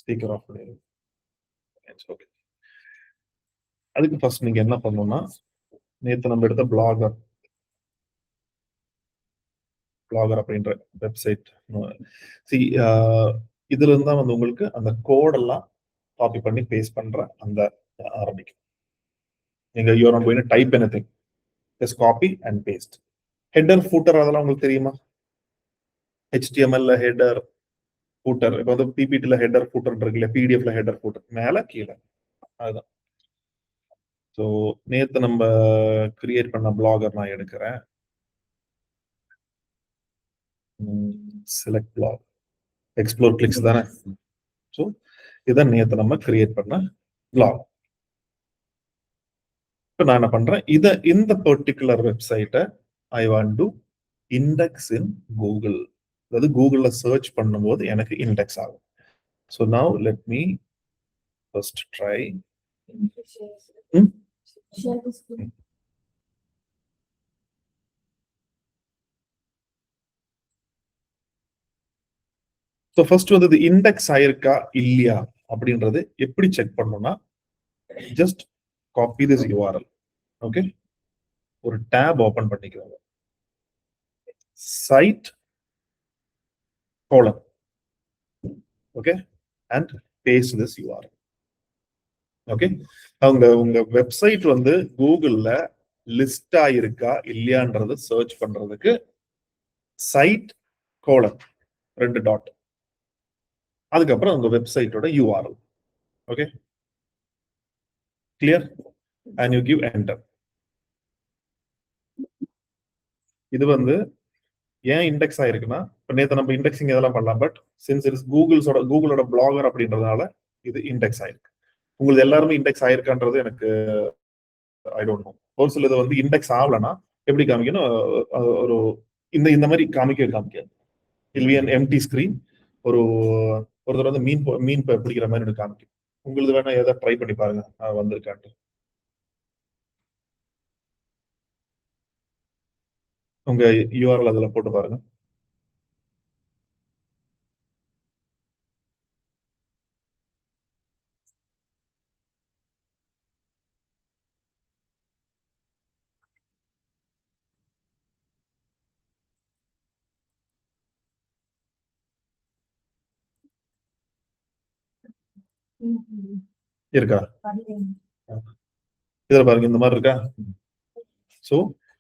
Speaker of பண்ணிடுங்க. Okay. அதுக்கு first நீங்க என்ன பண்ணணும்னா, நேத்து நம்ம எடுத்த பிளாகர் அப்படின்ற வெப்சைட், இதுல இருந்தா வந்து உங்களுக்கு அந்த கோடெல்லாம் காப்பி பண்ணி பேஸ்ட் பண்ற அந்த ஆரம்பிக்கும். நீங்க you are not going to type anything, just copy and paste. Header footer அதெல்லாம் உங்களுக்கு தெரியுமா? HTML ஹெட்டர் ஃபூட்டர், இப்போ வந்து பிபிடில ஹெட்டர் ஃபூட்டர் இருக்குல்ல, பிடிஎஃப்ல ஹெட்டர் ஃபூட்டர், மேல கீழே, அதுதான். ஸோ நேத்து நம்ம கிரியேட் பண்ண பிளாகர் நான் எடுக்கிறேன். செலக்ட் பிளாக், எக்ஸ்ப்ளோர் கிளிக்ஸ் தானே. ஸோ இதான் நேத்து நம்ம கிரியேட் பண்ண பிளாக். இப்போ நான் என்ன பண்றேன், இந்த பர்டிகுலர் வெப்சைட்டை I want to index in Google. அதாவது கூகுள்ல சர்ச் பண்ணும்போது எனக்கு இண்டெக்ஸ் ஆகும். So now let me first try. So first வந்து இது இண்டெக்ஸ் ஆயிருக்கா இல்லையா அப்படின்றது எப்படி செக் பண்ணணும்னா, just copy this URL. Okay, ஒரு டேப் ஓபன் பண்ணிக்கோங்க, site colon, okay, and paste this URL. Okay, உங்க வெப்சைட் வந்து கூகுள்ல லிஸ்ட் ஆயிருக்கா இல்லையான்றது சர்ச் பண்றதுக்கு சைட் கோலன் 2 டாட், அதுக்கப்புறம் உங்க வெப்சைட்டோட URL. Okay, clear? And you give enter. இது வந்து ஏன் இண்டெக்ஸ் ஆயிருக்குன்னா, நேற்று நம்ம இண்டெக்ஸிங் இதெல்லாம் பண்ணலாம், பட் சின்ஸ் இட்ஸ் கூகுளோட பிளாகர் அப்படின்றதுனால இது இண்டெக்ஸ் ஆயிருக்கு. உங்களுக்கு எல்லாருமே இண்டெக்ஸ் ஆயிருக்கான்றது எனக்கு ஐ டோன்ட் நோ. ஒரு சில இது வந்து இண்டெக்ஸ் ஆகலன்னா எப்படி காமிக்கணும், ஒரு இந்த மாதிரி காமிக்காது. இல் பி an empty screen. ஒருத்தர் வந்து மீன் பிடிக்கிற மாதிரி எனக்கு காமிக்கும். உங்களுக்கு வேணா ஏதாவது ட்ரை பண்ணி பாருங்க வந்திருக்கான்ட்டு. உங்க URL அதுல போட்டு பாருங்க. இருக்கா? இதுல பாருங்க, இந்த மாதிரி இருக்கா? சோ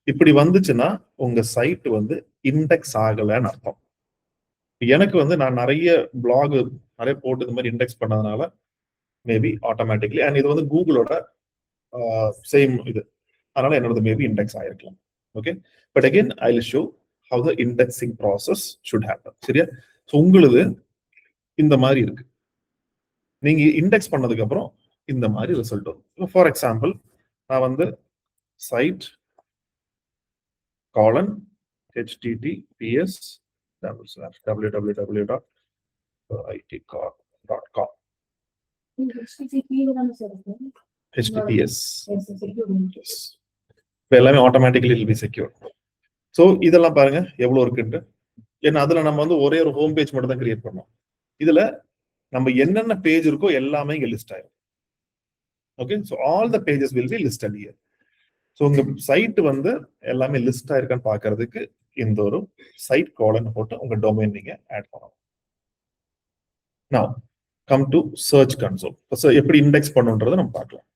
இப்படி வந்துச்சுன்னா உங்க சைட் வந்து இண்டெக்ஸ் ஆகலன்னு அர்த்தம். எனக்கு வந்து நான் நிறைய பிளாக் நிறைய போட்டு இந்த மாதிரி இண்டெக்ஸ் பண்ணதுனால மேபி ஆட்டோமேட்டிக்லி, அண்ட் இது வந்து கூகுளோட சேம் இது, அதனால என்னோட மேபி இண்டெக்ஸ் ஆயிருக்கலாம். Okay, but again I will show how the indexing process should happen. சரியா? ஸோ உங்களுக்கு இந்த மாதிரி இருக்கு. நீங்க இண்டெக்ஸ் பண்ணதுக்கு அப்புறம் இந்த மாதிரி ரிசல்ட் வரும். ஃபார் எக்ஸாம்பிள், நான் வந்து site colon https www.itcorp.com HTTPS. எல்லாமே automatically will be secure. So இதெல்லாம் பாருங்க எவ்வளவு இருக்குன்ட்டு. ஏன்னா அதுல நம்ம வந்து ஒரே ஒரு ஹோம் பேஜ் மட்டும் தான் கிரியேட் பண்ணோம். இதுல நம்ம என்னென்ன பேஜ் இருக்கோ எல்லாமே இங்க லிஸ்ட் ஆயிரும். Okay, so all the pages will be listed here. So உங்க சைட் வந்து எல்லாமே லிஸ்ட் ஆயிருக்கான்னு பாக்குறதுக்கு இந்த ஒரு சைட் கோலன் போட்டு உங்க டொமைன் நீங்க ஆட் பண்ணணும். Now come to search console. எப்படி இண்டெக்ஸ் பண்ணுன்றதை நம்ம பார்க்கலாம்.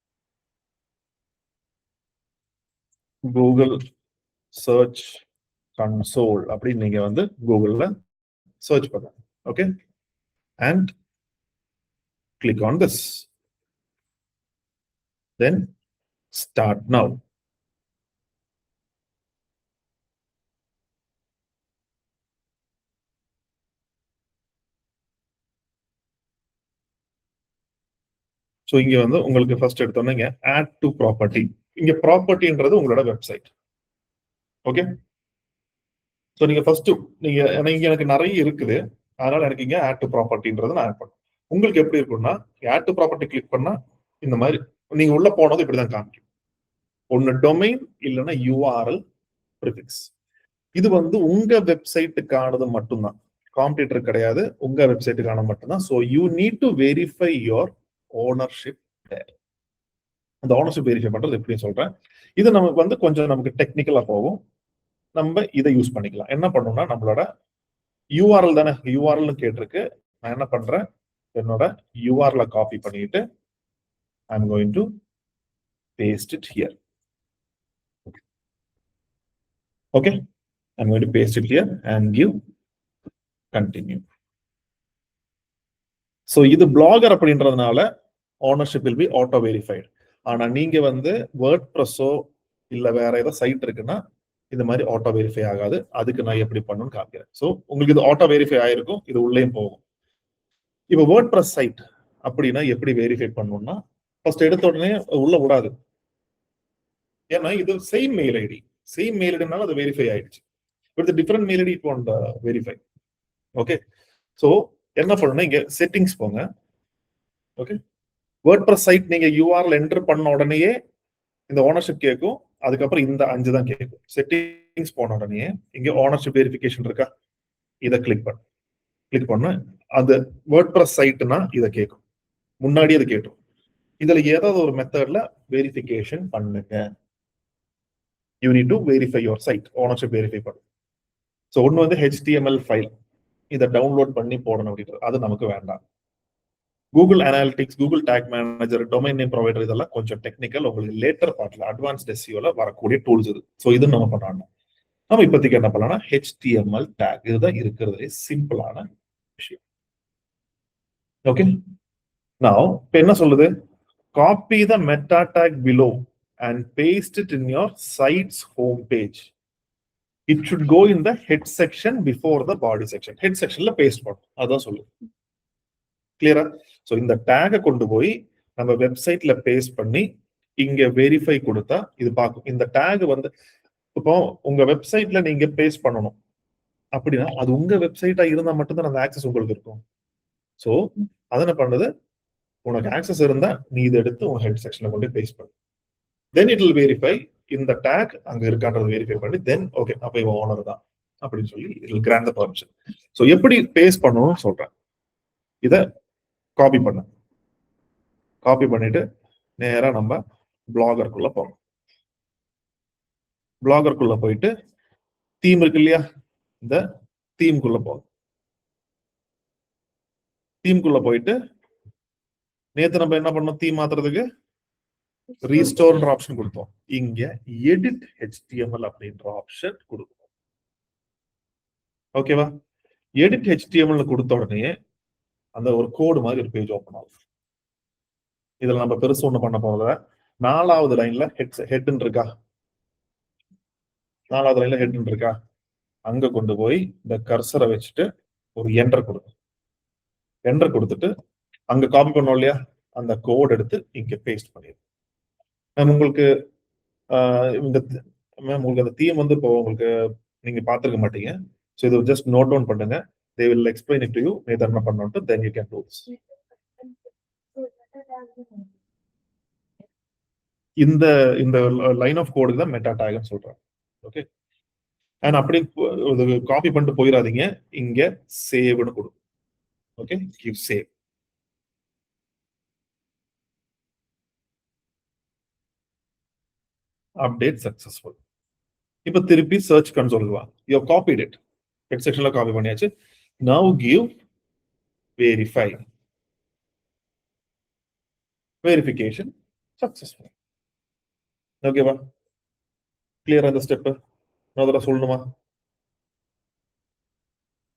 கூகுள் சர்ச் கன்சோல் அப்படின்னு நீங்க வந்து கூகுள்ல சர்ச் பண்ணுங்க. Okay, and click on this, then start now. So இங்க வந்து உங்களுக்கு ஃபர்ஸ்ட் எடுத்தோன்னே ஆட் டு ப்ராப்பர்ட்டி. இங்க ப்ராப்பர்ட்டின்றது உங்களோட வெப்சைட். ஓகே, ஸோ நீங்க ஃபர்ஸ்ட் நீங்க எனக்கு நிறைய இருக்குது, அதனால எனக்கு இங்க ஆட் டு ப்ராப்பர்ட்டின்றது நான் ஆட் பண்ணுவேன். உங்களுக்கு எப்படி இருக்கும்னா, ஆட் டு ப்ராப்பர்ட்டி கிளிக் பண்ணா இந்த மாதிரி நீங்க உள்ள போனது இப்படிதான் காமிக்கும். ஒன்னு டொமைன் இல்லைன்னா URL ப்ரிஃபிக்ஸ். இது வந்து உங்க வெப்சைட்டுக்கானது மட்டும்தான். காம்படிட்டர் கிடையாது, உங்க வெப்சைட்டுக்கான மட்டும்தான். So you need to verify your ownership. அந்த ஓனர்ஷிப் வெரிஃபை பண்றது எப்படின்னு சொல்றேன். இது நமக்கு வந்து கொஞ்சம் நமக்கு டெக்னிக்கலா போகும். நம்ம இதை யூஸ் பண்ணிக்கலாம். என்ன பண்ணணும்னா நம்மளோட யூஆர்எல் தானே, யூஆர்எல் கேட்டிருக்கு. நான் என்ன பண்றேன், என்னோட யூஆர்எல் காப்பி பண்ணிட்டு I am going to paste it here. Okay, I'm going to paste it here and give continue. So இது blogger அப்படின்றதுனால ownership will be auto verified. ஆனா நீங்க வந்து WordPress-ஓ இல்ல வேற ஏதோ சைட் இருக்குன்னா இந்த மாதிரி ஆட்டோ வெரிஃபை ஆகாது. அதுக்கு நான் எப்படி பண்ணணும்னு காமிக்கிறேன். ஸோ உங்களுக்கு இது ஆட்டோ வெரிஃபை ஆயிருக்கும், இது உள்ளேயும் போகும். இப்போ WordPress சைட் அப்படின்னா எப்படி வெரிஃபை பண்ணணும்னா ஃபர்ஸ்ட் எடுத்த உடனே உள்ள விடாது. ஏன்னா இது same mail ID, same mail ஐடினால அது வெரிஃபை ஆயிடுச்சு. With the different mail ID, it won't verify. Okay. So, என்ன பண்ணணும், இங்க செட்டிங்ஸ் போங்க. ஓகே, WordPress சைட் நீங்க URL என்டர் பண்ண உடனேயே இந்த ஓனர்ஷிப் கேட்கும். அதுக்கப்புறம் இந்த 5 தான் கேட்கும். செட்டிங்ஸ் போன உடனே இங்க ஓனர்ஷிப் வெரிஃபிகேஷன் இருக்கா, இதை கிளிக் பண்ண அது WordPress சைட்னா இதை கேட்கும். முன்னாடி அது கேட்கும். இதுல ஏதாவது ஒரு மெத்தட்ல வெரிஃபிகேஷன் பண்ணுங்க. You need to verify your site, ownership verify பண்ணுங்க. ஸோ ஒன்று வந்து HTML ஃபைல், இதை டவுன்லோட் பண்ணி போடணும் அப்படின்றது, அது நமக்கு வேண்டாம். Google analytics, Google take manager, domain name provider, இதெல்லாம் கொஞ்சம் டெக்னிக்கல், உங்களுக்கு லேட்டர் பார்ட்ல அட்வான்ஸ்ட் SEO-ல வரக்கூடிய டூல்ஸ் இது. ஸோ இது நம்ம பண்ணணும். நம்ம இப்போதைக்கு என்ன பண்ணலாம்னா HTML டேக், இதுதான் இருக்கிறதுலே சிம்பிளான விஷயம். ஓகே, நான் இப்போ என்ன சொல்லுது, copy the meta tag below and paste it in your site's home page. It should go in the head section before the body section. Head sectionல பேஸ்ட் பண்ணும், அதான் சொல்லுது. கிளியரா? ஸோ இந்த டேகை கொண்டு போய் நம்ம வெப்சைட்ல பேஸ்ட் பண்ணி இங்க வெரிஃபை கொடுத்தா இது பார்க்கும். இந்த டேக் வந்து இப்போ உங்க வெப்சைட்ல நீங்க பேஸ்ட் பண்ணணும் அப்படின்னா அது உங்க வெப்சைட்டா இருந்தா மட்டும்தான் அந்த ஆக்சஸ் உங்களுக்கு இருக்கும். ஸோ அதனை பண்ணது, உனக்கு ஆக்சஸ் இருந்தா நீ இதை எடுத்து உங்க ஹெட் செக்ஷன்ல கொண்டு பேஸ்ட் பண்ணு. தென் இட் வில் வெரிஃபை இந்த டேக் அங்க இருக்கான்றது வெரிஃபை பண்ணி தென் ஓகே அப்ப இவன் ஓனர் தான் அப்படின்னு சொல்லி it will grant the permission. So எப்படி பேஸ்ட் பண்ணணும்னு சொல்றேன். இதை காப்பி பண்ணிட்டு நேரா நம்ம பிளாகருக்குள்ள போகணும். பிளாகருக்குள்ள போயிட்டு தீம் இருக்கு இல்லையா, இந்த தீம்குள்ள போகணும். தீம்குள்ள போயிட்டு நேத்து நம்ம என்ன பண்ணோம், தீம் மாத்துறதுக்கு ரீஸ்டோர்ன்ற ஆப்ஷன் கொடுத்தோம். இங்க எடிட் HTML அப்படின்ற ஆப்ஷன் கொடுக்கணும். ஓகேவா? எடிட் HTML கொடுத்த உடனே அந்த ஒரு கோடு மாதிரி ஒரு பேஜ் ஓப்பன் ஆகும். இதுல நம்ம பெருசு ஒண்ணு பண்ண போறத 4வது லைன்ல ஹெட் இருக்கா, 4வது லைன்ல ஹெட் இருக்கா, அங்க கொண்டு போய் இந்த கர்சரை வச்சுட்டு ஒரு என்டர் கொடுக்கும். என்டர் கொடுத்துட்டு அங்க காப்பி பண்ணோம் இல்லையா, அந்த கோட் எடுத்து இங்க பேஸ்ட் பண்ணிடும். உங்களுக்கு உங்களுக்கு அந்த தீம் வந்து இப்போ உங்களுக்கு நீங்க பாத்துருக்க மாட்டீங்க. ஸோ இது ஜஸ்ட் நோட் டவுன் பண்ணுங்க. they will explain it to you. நேத்து என்ன பண்ணணும்ட்டு then you can do this. இந்த இந்த லைன் ஆஃப் கோடுக்கு தான் மெட்டா டேக்னு சொல்றேன். ஓகே, அண்ட் அப்படி காப்பி பண்ணிட்டு போயிடாதீங்க, இங்க சேவ்னு கொடுக்கும். Okay, give save. Update successful. இப்ப திருப்பி சர்ச் கன்சோலுக்கு வா. You have copied it, head செக்ஷன்ல காப்பி பண்ணியாச்சு. Now give verify. Verification successful. ஓகேவா? கிளியரா இந்த ஸ்டெப்? நான் அதெல்லாம் சொல்லணுமா?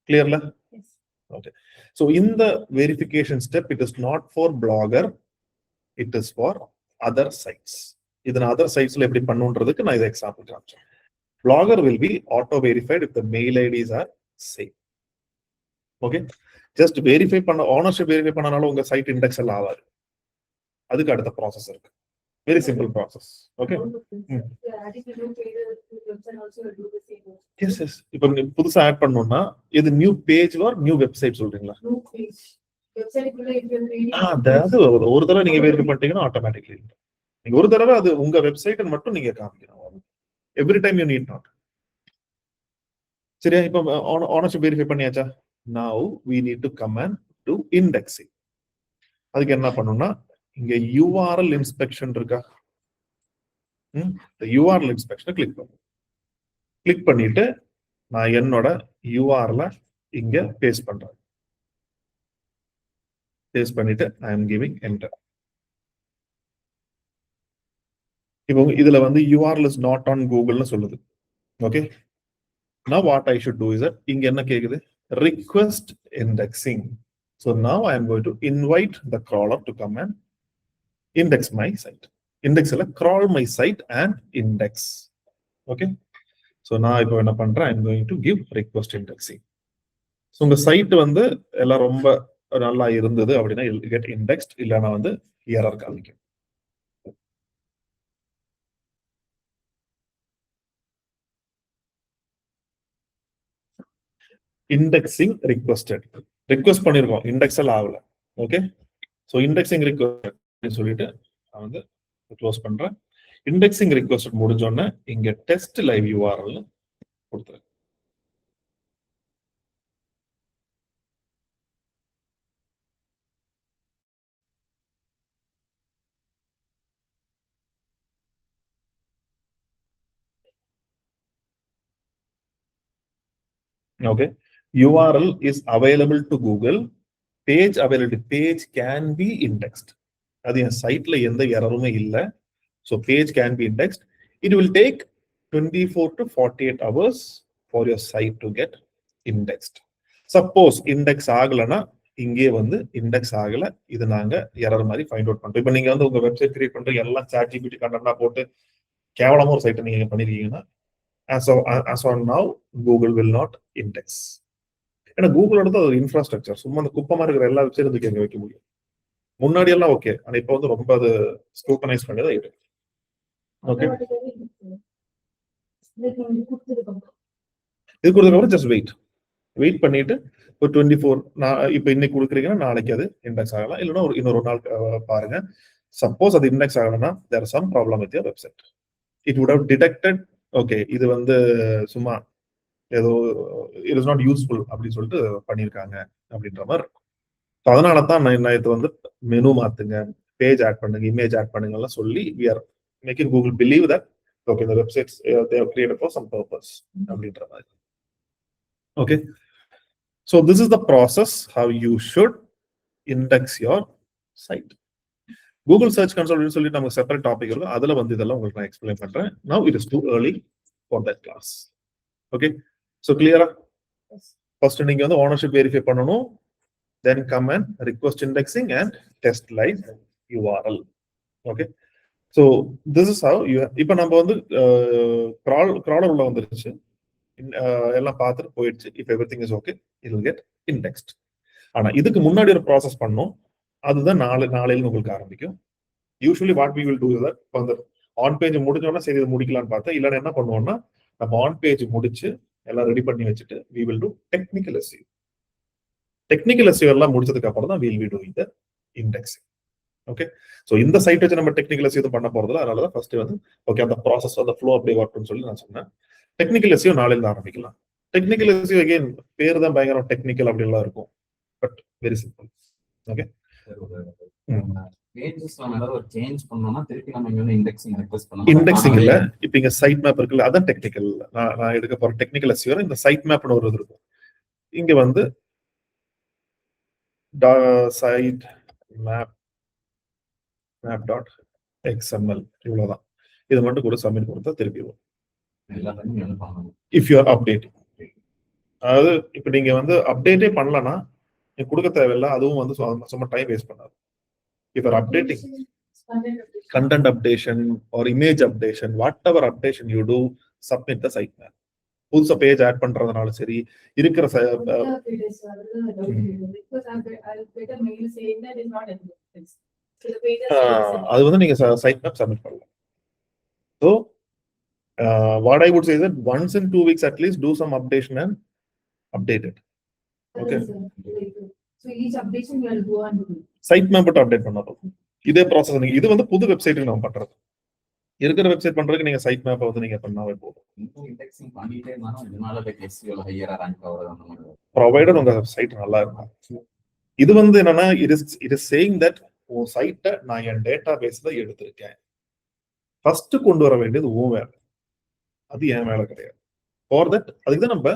கிளியர்ல? ஓகே. ஸோ இந்த verification step it is not for Blogger, it is for other sites. இது நான் அதர் சைட்ஸ்ல எப்படி பண்ணுன்றதுக்கு நான் இதை எக்ஸாம்பிள் காமிச்சேன். Blogger will be auto verified if the mail IDs are same. Okay, just verify பண்ண ownership verify பண்ணனால உங்க சைட் இண்டெக்ஸ் எல்லாம் ஆகாது. அதுக்கு அடுத்த ப்ராசஸ் இருக்கு. Very simple process. Okay, yes yes. இப்போ புதுசா ஆட் பண்ணனும்னா இது new page or new website சொல்றீங்களா? அதாவது ஒரு தடவை நீங்க வெரிஃபை பண்ணிட்டீங்கன்னா ஆட்டோமேட்டிக்கலி நீங்க ஒரு தடவை அது உங்க வெப்சைட் மட்டும் நீங்க காமிக்கணும். Every time you need not. சரியா? இப்போ ஓனர்ஷிப் வெரிஃபை பண்ணியாச்சா? now we need to command to indexing. அதுக்கு என்ன பண்ணணும்னா இங்க URL inspection இருக்கா, இந்த URL inspection கிளிக் பண்ணுங்க. கிளிக் பண்ணிட்டு நான் என்னோட URL இங்க பேஸ்ட் பண்றேன். பேஸ்ட் பண்ணிட்டு I am giving enter. இப்போ இதுல வந்து URL is not on Google னு சொல்லுது. Okay, now what I should do is that இங்க என்ன கேக்குது, request indexing. So now I am going to invite the crawler to come and index my site. Index இல்ல, crawl my site and index. Okay, so நான் இப்போ என்ன பண்றேன், I am going to give request indexing. So உங்க side வந்து எல்லாம் ரொம்ப நல்லா இருந்தது அப்படின்னா get indexed, இல்லைன்னா வந்து எரர் காமிக்கும். இண்டெக்ஸிங் ரிக்வெஸ்டட், ரிக்வெஸ்ட் பண்ணிருக்கோம், இண்டெக்ஸ் எல்லாம் ஆகல. ஓகே, ஸோ இண்டெக்ஸிங் ரிக்வெஸ்ட் சொல்லிட்டு நான் வந்து க்ளோஸ் பண்றேன். இண்டெக்ஸிங் ரிக்வெஸ்ட் முடிஞ்சோடனே இங்க டெஸ்ட் லைவ் யூஆர்எல் கொடுத்துறேன். Okay, URL is available to Google, page availability, page can be indexed. அது என் சைட்ல எந்த எரருமே இல்லை. So page can be indexed. It will take 24 to 48 hours for your site to get indexed. Suppose index ஆகலனா இங்கே வந்து index ஆகல, இது நாங்க error மாதிரி ஃபைண்ட் அவுட் பண்றோம். இப்போ நீங்க வந்து உங்க வெப்சைட் கிரியேட் பண்ற எல்லாம் ChatGPT கண்டென்ட்டா போட்டு கேவலமா ஒரு சைட்டை நீங்க பண்ணிருக்கீங்கன்னா as of now Google will not index. ஏன்னா கூகுளோட ஒரு இன்ஃப்ராஸ்ட்ரக்சர், சும்மா அந்த குப்பமா இருக்கிற எல்லா வெப்சைட்டும் எங்க வைக்க முடியும். முன்னாடி எல்லாம் ஓகே, ஆனா இப்போ வந்து ரொம்ப அது ஸ்க்ரூட்டனைஸ் பண்ணி தான் இருக்கு. ஓகே, இது கொடுத்ததுக்கப்புறம் ஜஸ்ட் வெயிட் பண்ணிட்டு ஒரு 24, இப்போ இன்னைக்கு கொடுக்குறீங்கன்னா நாளைக்கு அது இண்டெக்ஸ் ஆகலாம், இல்லைன்னா இன்னொரு நாள் பாருங்க. சப்போஸ் அது இண்டெக்ஸ் ஆகலன்னா there are some problem with your website. It would have detected, okay இது வந்து சும்மா ஏதோ இட் இஸ் நாட் யூஸ்ஃபுல் அப்படின்னு சொல்லிட்டு பண்ணியிருக்காங்க அப்படின்ற மாதிரி இருக்கும். அதனால தான் நான் இது வந்து மெனு மாத்துங்க, பேஜ் ஆட் பண்ணுங்க, இமேஜ் ஆட் பண்ணுங்க எல்லாம் சொல்லி we are making Google believe that okay the websites they are created for some purpose அப்படின்ற மாதிரி. Okay, so this is the process how you should index your site. Google search console சொல்லி நமக்கு separate topic இருக்கும், அதுல வந்து இதெல்லாம் உங்களுக்கு நான் எக்ஸ்பிளைன் பண்றேன். Now it is too early for that class. Okay, so clear? First நீங்க வந்து ownership verify பண்ணனும், then come and request indexing and test live URL. Okay, so this is how you இப்போ நம்ம வந்து crawler உள்ள வந்துருச்சு, எல்லாம் பார்த்துட்டு போயிடுச்சு. if everything is okay it will get indexed. ஆனா இதுக்கு முன்னாடி ஒரு ப்ராசஸ் பண்ணோம், அதுதான் நாளையில உங்களுக்கு ஆரம்பிக்கும். Usually what we will do is that அந்த ஆன் பேஜ் முடிஞ்சோன்னா சரி இது முடிக்கலாம்னு பார்த்தா, இல்லைன்னா என்ன பண்ணுவோம்னா நம்ம ஆன் பேஜ் முடிச்சு எல்லாம் ரெடி பண்ணி வச்சுட்டு we will do technical SEO. Technical SEO எல்லாம் முடிச்சதுக்கு அப்புறம் தான் we'll be doing the indexing. Okay, so இந்த சைட் வச்சு நம்ம டெக்னிக்கல் SEO பண்ண போறதுல, அதனால தான் ஃபர்ஸ்ட் வந்து ஓகே அந்த ப்ராசஸ் அந்த ஃப்ளோ அப்படியே வரணும்னு சொல்லி நான் சொன்னேன். டெக்னிக்கல் SEO நாளையில ஆரம்பிக்கலாம். டெக்னிக்கல் SEO அகைன் பேர் தான் பயங்கரம் டெக்னிக்கல் அப்படிலாம் இருக்கும், பட் வெரி சிம்பிள். ஓகே, இண்டெக்சிங் இல்ல, இப்ப இங்க சைட் மேப் இருக்குல்ல, அதான் டெக்னிக்கல். நான் எடுக்க போற டெக்னிக்கல் SEO இந்த சைட் மேப்னு ஒரு இது இருக்கும். இங்க வந்து site map .xml இவ்வளவுதான். இது மட்டும் கூட சப்மிட் கொடுத்தா திருப்பி வரும். இஃப் யூ ஆர் அப்டேட்டிங், அதாவது இப்ப நீங்க வந்து அப்டேட்டே பண்ணலன்னா நீங்க கொடுக்க தேவையில்லை, அதுவும் வந்து சும்மா டைம் வேஸ்ட் பண்ணாது. If are updating content updation or image updation, whatever updation you do, submit the site map. புதுசா பேஜ் ஆட் பண்றதுனால சரி, இருக்கிற அது வந்து நீங்க சைட் மேப் சப்மிட் பண்ணலாம். So what I would say is that once in 2 weeks at least do some updation and update it. Okay, so each updation you will go and do site map update பண்ணனும். இதே process இது வந்து புது வெப்சைட்டுக்கு நாம பண்றது. இருக்கிற website பண்றதுக்கு நீங்க சைட் மேப்பை வந்து நீங்க பண்ணாவே போதும். ப்ரொவைடர் உங்க சைட் நல்லா இருக்கும். இது வந்து என்னன்னா இட் இஸ் சேயிங் தட் உன் சைட்டை நான் என் டேட்டா பேஸ்ல எடுத்திருக்கேன். ஃபர்ஸ்ட் கொண்டு வர வேண்டியது உன் வேலை, அது என் வேலை கிடையாது. ஃபார் தட் அதுக்கு தான் நம்ம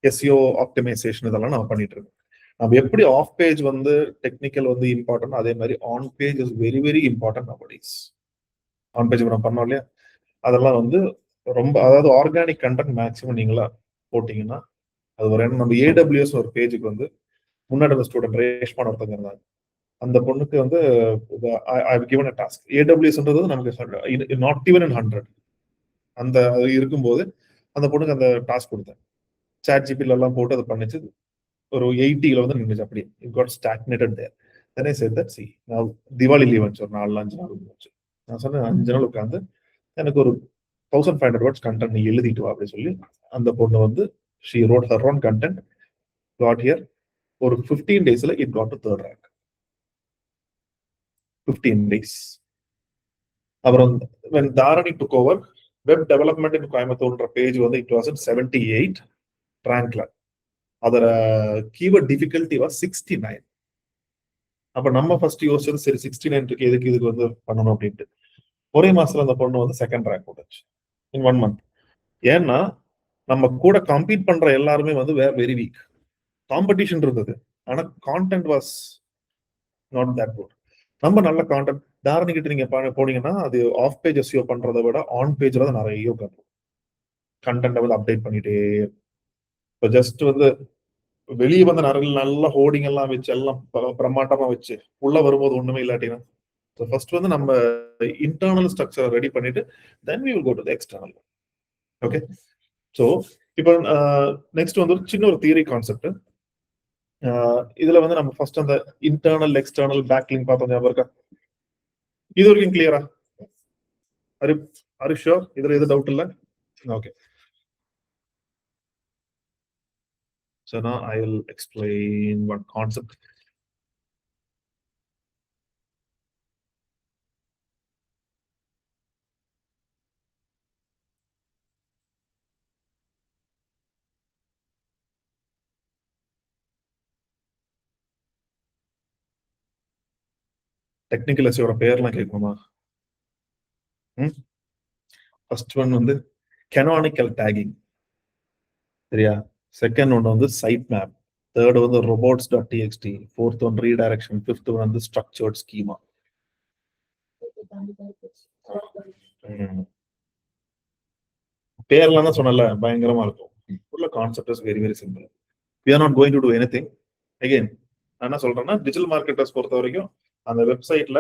எஸ்இஓ ஆப்டிமைசேஷன் இதெல்லாம் நம்ம பண்ணிட்டு இருக்கோம். நம்ம எப்படி ஆஃப் பேஜ் வந்து டெக்னிக்கல் வந்து இம்பார்ட்டன்ட், அதே மாதிரி on page is very very important nowadays. On page நம்ம பண்ணோம் இல்லையா, அதெல்லாம் வந்து ரொம்ப, அதாவது ஆர்கானிக் கண்டென்ட் மேக்ஸிமம் நீங்களா போட்டீங்கன்னா அது ஒரு நம்ம ஏடபிள்யூஎஸ் ஒரு பேஜுக்கு வந்து முன்னாடி அந்த ஸ்டூடெண்ட் ரேஷ்மான் ஒருத்தங்க இருந்தாங்க. அந்த பொண்ணுக்கு வந்து ஐ கிவன் அ டாஸ்க். ஏடபிள்யூஎஸ்ன்றது நமக்கு நாட் ஈவன் இன் 100 அந்த இருக்கும்போது அந்த பொண்ணுக்கு அந்த டாஸ்க் கொடுத்தேன். சாட் ஜிபில எல்லாம் போட்டு அதை பண்ணிச்சு. ஒரு 80ல வந்து நின்றுச்சு. அப்படி it got stagnated there. Then I said that நான் திவாலி லீவ் வந்துச்சு, ஒரு 4-5 நாள் வந்துச்சு. நான் சொன்னேன் 5 நாள் உட்காந்து எனக்கு ஒரு 1500 வேர்ட்ஸ் கண்டென்ட் நீ எழுதிட்டு வா அப்படின்னு சொல்லி அந்த பொண்ணு வந்து she wrote her own content, got here. ஒரு 15 daysல it got to 3rd rank. 15 days. அப்புறம் when Dharani took over, web development in Coimbatore page வந்து it was in 78 rankல. அதோட கீவேர்ட் டிஃபிகல்ட்டி வாஸ் 69. அப்ப நம்ம ஃபர்ஸ்ட் யோசிச்சது சரி 69 எதுக்கு இதுக்கு வந்து பண்ணணும் அப்படின்ட்டு. ஒரே மாசத்துல அந்த பொண்ணு வந்து 2nd rank போட்டுச்சு இன் 1 month. ஏன்னா நம்ம கூட கம்பீட் பண்ற எல்லாருமே வந்து வெரி வீக். காம்படிஷன் இருந்தது, ஆனா content was not that good. நம்ம நல்ல கான்டென்ட் தாரணி கிட்ட நீங்க போனீங்கன்னா அது ஆஃப் பேஜ் எஸ்இஓ பண்றதை விட ஆன் பேஜ்ல தான் நிறைய கண்டென்ட் வந்து அப்டேட் பண்ணிட்டே. இப்போ ஜஸ்ட் வந்து வெளியே வந்து நிறைய நல்ல ஹோர்டிங் எல்லாம் வச்சு எல்லாம் பிரம்மாண்டமா வச்சு உள்ள வரும்போது ஒண்ணுமே இல்லாட்டினா, ஃபர்ஸ்ட் வந்து நம்ம இன்டர்னல் ஸ்ட்ரக்சர் ரெடி பண்ணிட்டு then we will go to the external. Okay, so இப்போ நெக்ஸ்ட் வந்து சின்ன ஒரு தியரி கான்செப்ட். இதுல வந்து நம்ம ஃபர்ஸ்ட் அந்த இன்டர்னல் எக்ஸ்டர்னல் பேக்லிங்க் பார்த்தோம், ஞாபகம் இருக்கா? இது வரைக்கும் கிளியரா? Are you sure? இதுல எது டவுட் இல்ல? Okay. So now I will explain one concept. Technical SEO பேர்லாம் கேட்கணுமா? ஃபர்ஸ்ட் ஒன் வந்து canonical tagging, சரியா? செகண்ட் ஒன் வந்து சைட் மேப், தேர்ட் வந்து robots.txt, fourth one redirection, fifth one வந்து ஸ்ட்ரக்சர்ட் ஸ்கீமா. பேர்லாம் தான் சொன்னல, பயங்கரமா இருக்கும். ஃபுல்ல concept is very very simple. we are not going to do anything. again நான் என்ன சொல்றேன்னா, டிஜிட்டல் மார்க்கெட்டர்ஸ் பொறுத்த வரைக்கும் அந்த வெப்சைட்ல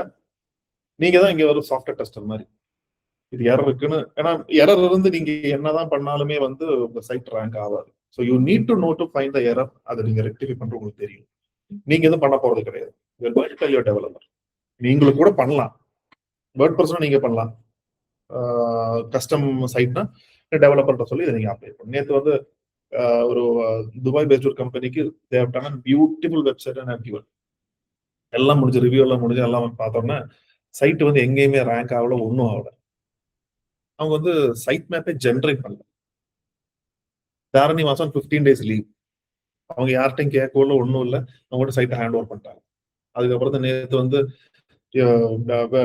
நீங்க தான் இங்க ஒரு சாஃப்ட்வேர் டெஸ்டர் மாதிரி. இது எரர் இருக்குன்னு, ஏன்னா எரர் இருந்து நீங்க என்னதான் பண்ணாலுமே வந்து உங்க சைட் ரேங்க் ஆகாது. So you need to know to find the error. அதை நீங்க ரெக்டிஃபை பண்ற உங்களுக்கு தெரியும். நீங்க எதுவும் பண்ண போறது கிடையாது. டெவலப்பர் நீங்களும் கூட பண்ணலாம். வேர்ட் பர்சனும் நீங்க பண்ணலாம். கஸ்டம் சைட்னா டெவலப்பர் சொல்லி இதை நீங்க அப்ளை பண்ணணும். நேற்று வந்து ஒரு துபாய் பேஸ்ட் ஒரு கம்பெனிக்கு தேவையான பியூட்டிஃபுல் வெப்சைட் ஆக்டிவ் எல்லாம் முடிஞ்சு, ரிவ்யூ எல்லாம் முடிஞ்சு எல்லாம் பார்த்தோம்னா சைட் வந்து எங்கேயுமே ரேங்க் ஆகல, ஒன்றும் ஆகல. அவங்க வந்து சைட் மேப்பே ஜென்ரேட் பண்ணல. தாரணி மாசம் 15 days லீவ். அவங்க யார்கிட்டையும் கேட்கல, ஒன்றும் இல்லை. அவங்க சைட்டை ஹேண்ட் ஓவர் பண்ணிட்டாங்க. அதுக்கப்புறம் தான் நேற்று வந்து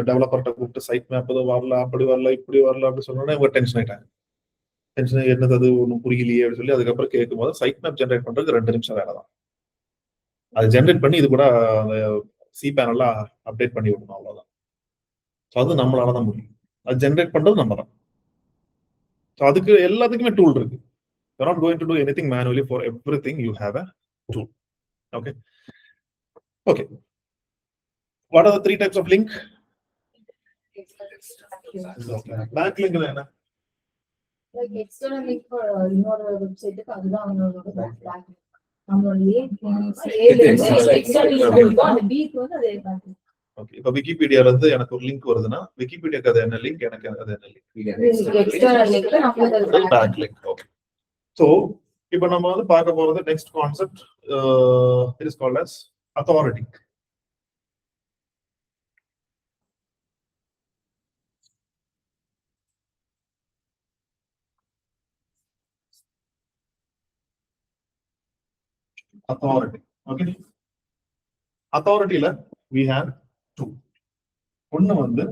டெவலப்பர்கிட்ட கூப்பிட்டு சைட் மேப் எதுவும் வரல, அப்படி வரல, இப்படி வரல அப்படின்னு சொன்னோன்னே அவங்க டென்ஷன் ஆயிட்டாங்க. டென்ஷன் என்னது அது ஒன்றும் புரியலையே அப்படின்னு சொல்லி அதுக்கப்புறம் கேட்கும் போது சைட் மேப் ஜென்ரேட் பண்றதுக்கு 2 நிமிஷம் வேலை தான். அது ஜென்ரேட் பண்ணி இது கூட அந்த சி பேனல்ல அப்டேட் பண்ணி விடணும், அவ்வளவுதான். ஸோ அது நம்மளால தான் முடியும். அது ஜென்ரேட் பண்றது நம்ம தான். ஸோ அதுக்கு எல்லாத்துக்குமே டூல் இருக்கு. You're not going to do anything manually. For everything you have a tool. Okay. Okay. What are the 3 types of link? Backlink is என்ன? Like external link for இன்னொரு வெப்சைட்டுக்கு அதுதான் அவங்களோட backlink. நம்மளுடைய external link அந்த B-க்கு வந்து அதே backlink. ஓகே, இப்போ விக்கிபீடியால இருந்து எனக்கு ஒரு லிங்க் வருதுன்னா விக்கிபீடியாக்கு அது என்ன லிங்க், எனக்கு அது என்ன லிங்க்? external link நமக்கு backlink. ஓகே. So இப்போ நம்ம வந்து பார்க்க போறது next concept, it is called as authority. authority. Okay, authority-ல we have two. ஒன்னு வந்து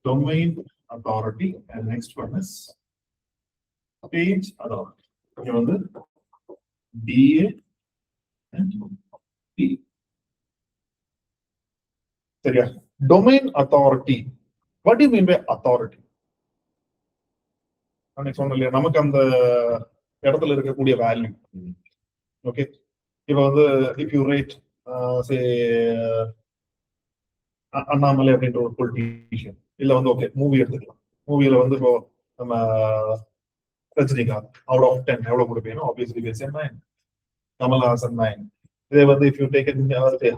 domain authority and next one is page authority. இங்க வந்து DA and P. சரியா? domain authority. What do you mean by authority? அன்னைக்கு சொன்னேன் இல்லையா, நமக்கு அந்த இடத்துல இருக்கக்கூடிய வேல்யூ. ஓகே, இப்போ வந்து இஃப் யூ ரைட் சே அண்ணாமலை அப்படின்ற ஒரு பொலிட்டீஷியன், இல்ல வந்து ஓகே மூவி எடுத்துக்கலாம். மூவில வந்து இப்போ நம்ம ரஜினிகாந்த் அவுட் ஆஃப் 10 எவ்வளவு கொடுப்பீங்க? Obviously we say 9. கமல்ஹாசன் 9. இதே வந்து இஃப் யூ டேக்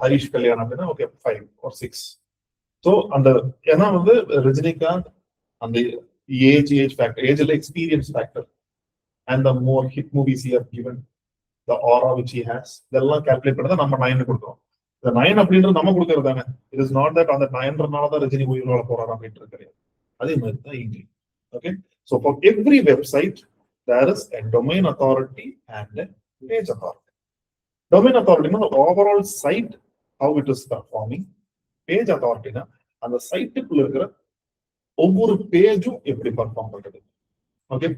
ஹரிஷ் கல்யாணம் அப்படின்னா ஓகே 5 or 6. ஸோ அந்த ஏன்னா வந்து ரஜினிகாந்த் அந்த ஏஜ் ஃபேக்டர், ஏஜ்ல experience factor and the more hit movies he have given, the aura which he has, இதெல்லாம் கால்குலேட் பண்ணி தான் நம்ம 9 கொடுக்குறோம். இந்த 9 அப்படின்றது நம்ம கொடுக்கறது தானே. இட் இஸ் நாட் தட் அந்த 9ன்றனால தான் ரஜினி உயிரோட போறாரு அப்படின்றது கிடையாது. அதே மாதிரி தான் இங்கே. Okay, so for every website there is a domain authority and a page authority. domain authority means the overall site how it is performing. page authority னா அந்த சைட்டுக்குள்ள இருக்கிற ஒவ்வொரு பேஜும் எப்படி பெர்ஃபார்ம் பண்றது. ஓகே,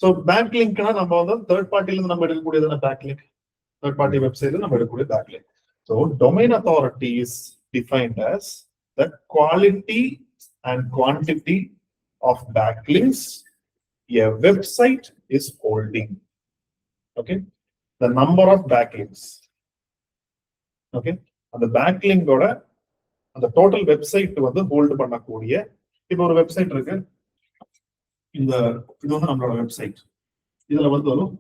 ஸோ பேக் லிங்க்னா நம்ம வந்து தேர்ட் பார்ட்டில இருந்து நம்ம எடுக்கக்கூடியதான பேக் லிங்க், தேர்ட் பார்ட்டி வெப்சைட்ல நம்ம எடுக்கக்கூடிய back link. So domain authority is defined as the quality and quantity of backlinks a website is holding. Okay, the number of backlinks. Okay, அந்த பேக்லிங்கோட அந்த டோட்டல் வெப்சைட் வந்து ஹோல்ட் பண்ணக்கூடிய, இப்போ ஒரு website இருக்கு, இந்த இது வந்து நம்மளோட வெப்சைட், இதுல வந்து வரும்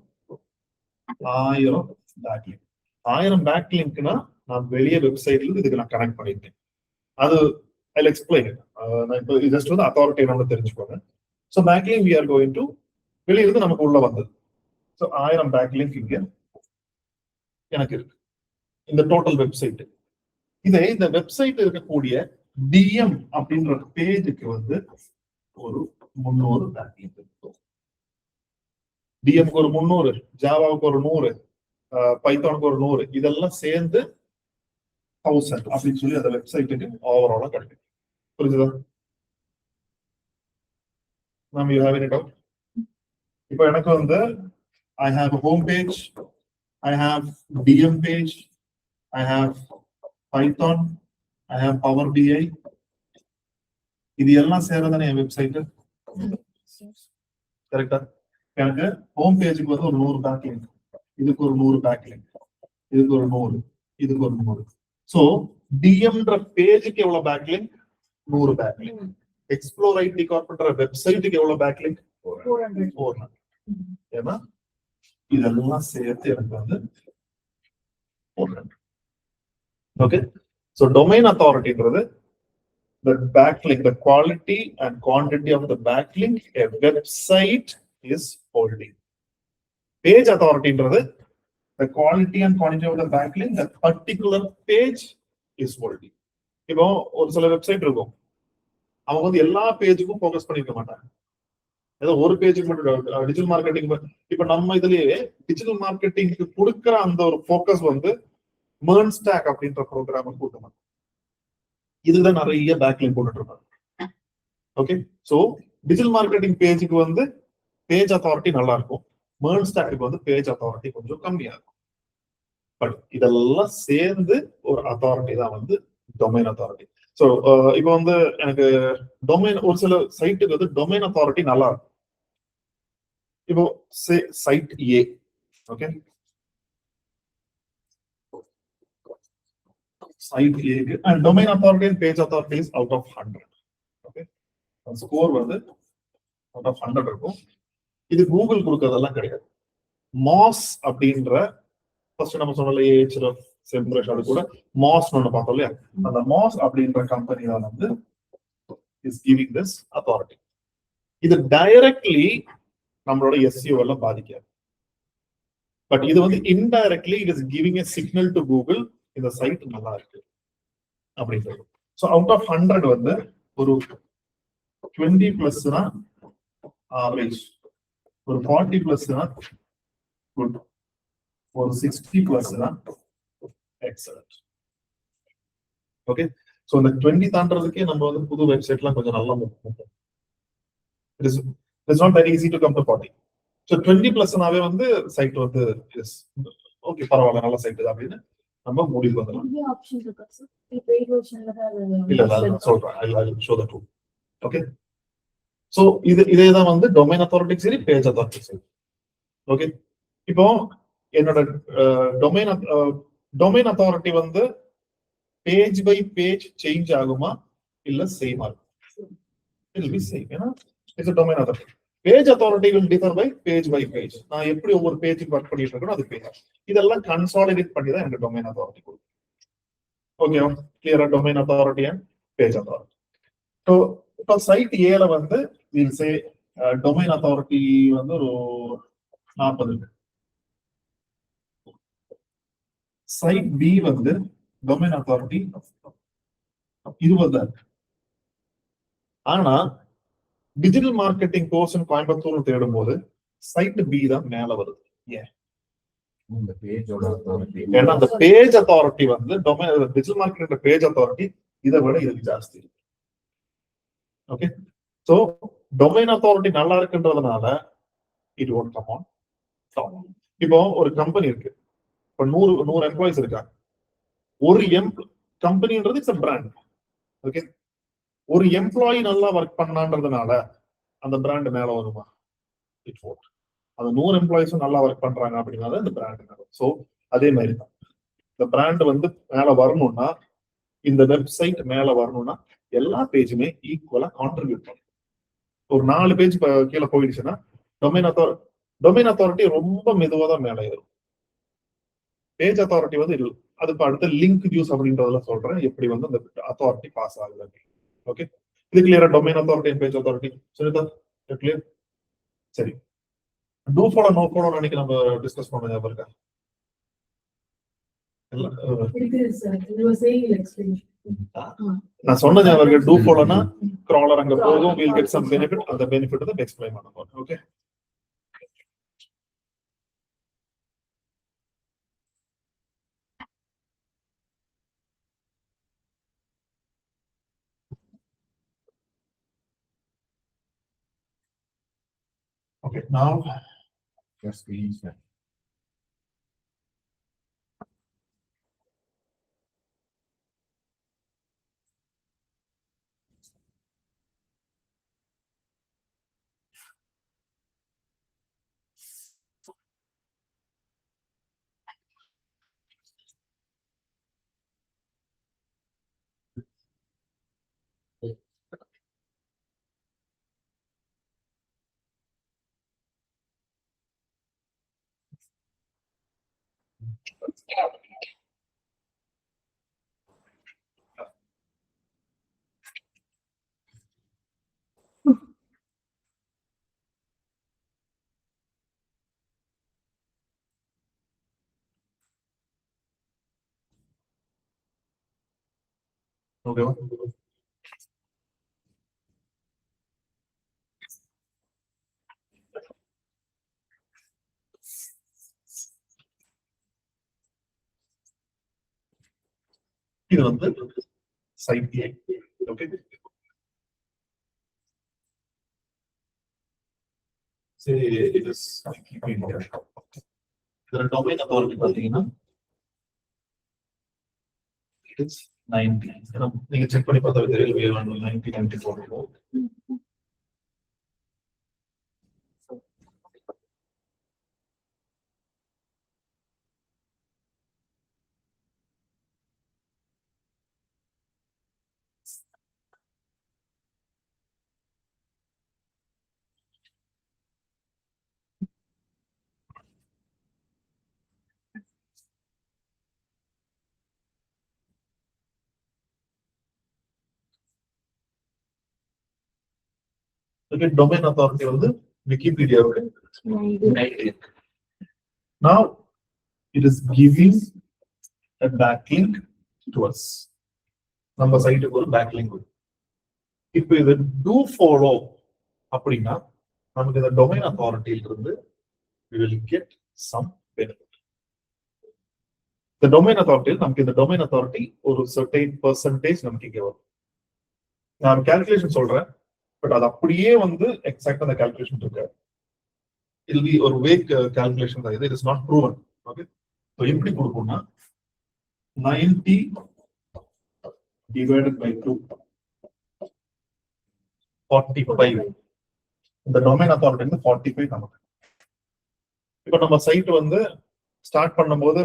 1000 பேக்லிங்க். 1000 பேக்லிங்க்னா நான் வெளியே வெப்சைட்ல இருந்து இதுக்கு நான் கனெக்ட் பண்ணிருக்கேன். அது ஐ வில் எக்ஸ்பிளைன் இட். நான் இப்போ ஜஸ்ட் வந்து அத்தாரிட்டி நம்ம தெரிஞ்சுக்கோங்க. So backlink we are going to வெளியே இருந்து நமக்கு உள்ள வந்தது. ஸோ 1000 பேக்லிங்க் இங்க எனக்கு இருக்கு இந்த டோட்டல் வெப்சைட். இதே இந்த வெப்சைட் இருக்கக்கூடிய டிஎம் அப்படின்ற பேஜுக்கு வந்து ஒரு 300 பேக்லிங்க் இருக்கும். டிஎம்க்கு ஒரு 300, ஜாவாவுக்கு ஒரு 100, பைத்தானுக்கு ஒரு 100, இதெல்லாம் சேர்ந்து 1000 அப்படின்னு சொல்லி அந்த வெப்சைட்டுக்கு ஓவராலா கிடைக்கும். புரிஞ்சுதா? Ma'am you have any doubt? இப்போ எனக்கு வந்து I have home page, I have DM page, I have Python, I have Power BI, இது எல்லாம் சேர்றதானே என் வெப்சைட். கரெக்டா? எனக்கு ஹோம் பேஜுக்கு வந்து ஒரு 100 பேக்லிங்க், இதுக்கு ஒரு 100 பேக்லிங்க், இதுக்கு ஒரு 100, இதுக்கு ஒரு 100. சோ டிஎம்ன்ற பேஜுக்கு எவ்வளவு பேக்லிங்க்? 100 பேக்லிங்க். எக்ஸ்ப்ளோர் ஐடி கார்ப்ன்ற வெப்சைட்டுக்கு எவ்வளவு பேக்லிங்க்? 400. ஏன்னா இதெல்லாம் சேர்த்து எனக்கு வந்து 400. Okay, so domain authorityன்றது the backlink, the quality and quantity of the backlink a website is holding. Page authorityன்றது the quality and quantity of the backlink that particular page is holding. இப்போ ஒரு சில வெப்சைட் இருக்கும், அவங்க வந்து எல்லா பேஜுக்கும் ஃபோக்கஸ் பண்ணிருக்க மாட்டாங்க, ஏதோ ஒரு பேஜுக்கு மட்டும். டிஜிட்டல் மார்க்கெட்டிங், இப்ப நம்ம இதுலயே டிஜிட்டல் மார்க்கெட்டிங்க்கு கொடுக்குற அந்த ஒரு ஃபோக்கஸ் வந்து MERN stack அப்படின்ற ப்ரோக்ராம் கூட்டணும். இதுதான் நிறைய பேக்லிங்க் போட்டுட்டு இருப்பாங்க. ஓகே, சோ டிஜிட்டல் மார்க்கெட்டிங் பேஜுக்கு வந்து பேஜ் அத்தாரிட்டி நல்லா இருக்கும், MERN stack-க்கு வந்து பேஜ் அத்தாரிட்டி கொஞ்சம் கம்மியா இருக்கும். பட் இதெல்லாம் சேர்ந்து ஒரு அத்தாரிட்டி தான் வந்து டொமைன் அத்தாரிட்டி. ஸோ இப்போ வந்து எனக்கு டொமைன், ஒரு சில சைட்டுக்கு வந்து டொமைன் அத்தாரிட்டி நல்லா இருக்கும். இப்போ site A, okay, site A and domain authority and page authority is out of 100. Okay, score வந்து out of 100 இருக்கும். இது கூகுள் கொடுக்கறதெல்லாம் கிடையாது. மாஸ் அப்படின்ற ஃபர்ஸ்ட் நம்ம சொன்னல ஏஹெச்எஃப் செம்பரேஷ், அது கூட மாஸ் ஒன்னு பார்த்தோம் இல்லையா, அந்த மாஸ் அப்படின்ற கம்பெனி தான் வந்து இஸ் கிவிங் திஸ் அத்தாரிட்டி. இது டைரக்ட்லி நம்மளோட எஸ்இஓ எல்லாம் பாதிக்காது, பட் இது வந்து indirectly it is giving a signal to Google, இந்த சைட் நல்லா இருக்கு அப்படின்றது. சோ அவுட் ஆஃப் 100 வந்து ஒரு 20+ ஆவரேஜ், ஒரு 40+ குட். ஒரு 60+ தான். எக்ஸலென்ட். ஓகே. சோ இந்த 20 தாண்டறதுக்கே நம்ம வந்து புது வெப்சைட்லாம் கொஞ்சம் நல்லா move. It's not very easy to come to 40. So 20+ நாவே வந்து சைட் வந்து எஸ் ஓகே பரவாயில்ல நல்ல சைட் தான் அப்படின்னு நம்ம முடிவு பண்ணலாம். இந்த ஆப்ஷன் இருக்கா சார்? இந்த பெய்ட் வெர்ஷன்ல தான் இல்ல நான் சொல்றேன். I'll show the tool. Okay. So இதே தான் வந்து டொமைன் அத்தாரிட்டி சரி பேஜ் அத்தாரிட்டி சரி. ஓகே. இப்போ என்னோட டொமைன் அத்தாரிட்டி வந்து பேஜ் பை பேஜ் சேஞ்ச் ஆகுமா இல்ல சேம் ஆகுமா? It will be same. ஏன்னா it's a domain authority. Page authority will differ by page by page. நான் எப்படி ஒவ்வொரு பேஜுக்கு ஒர்க் பண்ணிட்டு இருக்கேனோ அது பேஜ். இதெல்லாம் கன்சாலிடேட் பண்ணி தான் எனக்கு டொமைன் அத்தாரிட்டி கொடுக்கும். ஓகேவா? கிளியரா domain authority and page authority. So இப்போ சைட் ஏல வந்து we'll say டொமைன் அத்தாரிட்டி வந்து ஒரு 40 இருக்கு. சைட் பி வந்து டொமைன் அத்தாரிட்டி 20 தான் இருக்கு. ஆனா டிஜிட்டல் மார்க்கெட்டிங் கோர்ஸ் கோயம்புத்தூர் தேடும் போது சைட் பி தான் மேல வருது. ஏன்? ஏன்னா அந்த பேஜ் அத்தாரிட்டி வந்து டிஜிட்டல் மார்க்கெட்டிங் பேஜ் அத்தாரிட்டி இதை விட இதுக்கு ஜாஸ்தி இருக்கு. ஓகே. சோ டொமைன் அத்தாரிட்டி நல்லா இருக்குன்றதுனால it won't come on top. இப்போ ஒரு கம்பெனி இருக்கு. இப்போ 100 எம்ப்ளாயிஸ் இருக்காங்க. ஒரு கம்பெனின்றது இட்ஸ் a பிராண்ட். ஓகே. ஒரு எம்ப்ளாயி நல்லா ஒர்க் பண்ணான்றதுனால அந்த பிராண்ட் மேல வருமா? It won't. அந்த 100 எம்ப்ளாயிஸும் நல்லா ஒர்க் பண்றாங்க அப்படின்னா இந்த பிராண்ட் மேல. சோ அதே மாதிரி தான் இந்த பிராண்ட் வந்து மேல வரணும்னா இந்த வெப்சைட் மேல வரணும்னா எல்லா பேஜுமே ஈக்குவலா கான்ட்ரிபியூட் பண்ணும். ஒரு 4 பேஜ் கீழே போயிடுச்சுன்னா டொமைன் அத்தாரிட்டி ரொம்ப மெதுவா தான் மேலே ஏறும். பேஜ் அத்தாரிட்டி வந்து அதுக்கு அடுத்த லிங்க் யூஸ் அப்படின்றதுல சொல்றேன் எப்படி வந்து அந்த அத்தாரிட்டி பாஸ் ஆகுது. ஓகே. இது கிளியரா domain authority and page authority சரிதா? கிளியர். சரி. டூ ஃபாலோ நோ ஃபாலோ அன்னைக்கு நம்ம டிஸ்கஸ் பண்ண ஞாபகம் இருக்கா? நான் சொன்ன ஞாபகம் இருக்கு. டூ ஃபாலோனா கிராலர் அங்க போகும், we'll get some benefit. அந்த பெனிஃபிட் தான் எக்ஸ்பிளைன் பண்ண போறேன். Okay. Okay, now just release that. okay. இது வந்து சைட் ஏ. ஓகே. சரி இது இதோட டொமைன் அத்தாரிட்டி பாத்தீங்கன்னா இட்ஸ் 90. நீங்க செக் பண்ணி பார்த்தா தெரியும் 9094. Domain authority வந்து Wikipedia. Now it is giving a backlink to us. நம்ம சைட்டுக்கு ஒரு backlink. இப்போ இது do follow அப்படின்னா நமக்கு இந்த domain authority இருந்து we will get some benefit. The domain authority, நமக்கு இந்த domain authority ஒரு certain percentage நமக்கு இங்க வரும். நான் calculation சொல்றேன், பட் அது அப்படியே வந்து எக்ஸாக்ட் அந்த calculation இருக்கு. It will be ஒரு vague calculation தான் இது. It is not proven. Okay. So எப்படி கொடுக்கும்னா 90 divided by 2 45. இந்த domain authority வந்து 45 நமக்கு. இப்போ நம்ம சைட் வந்து ஸ்டார்ட் பண்ணும்போது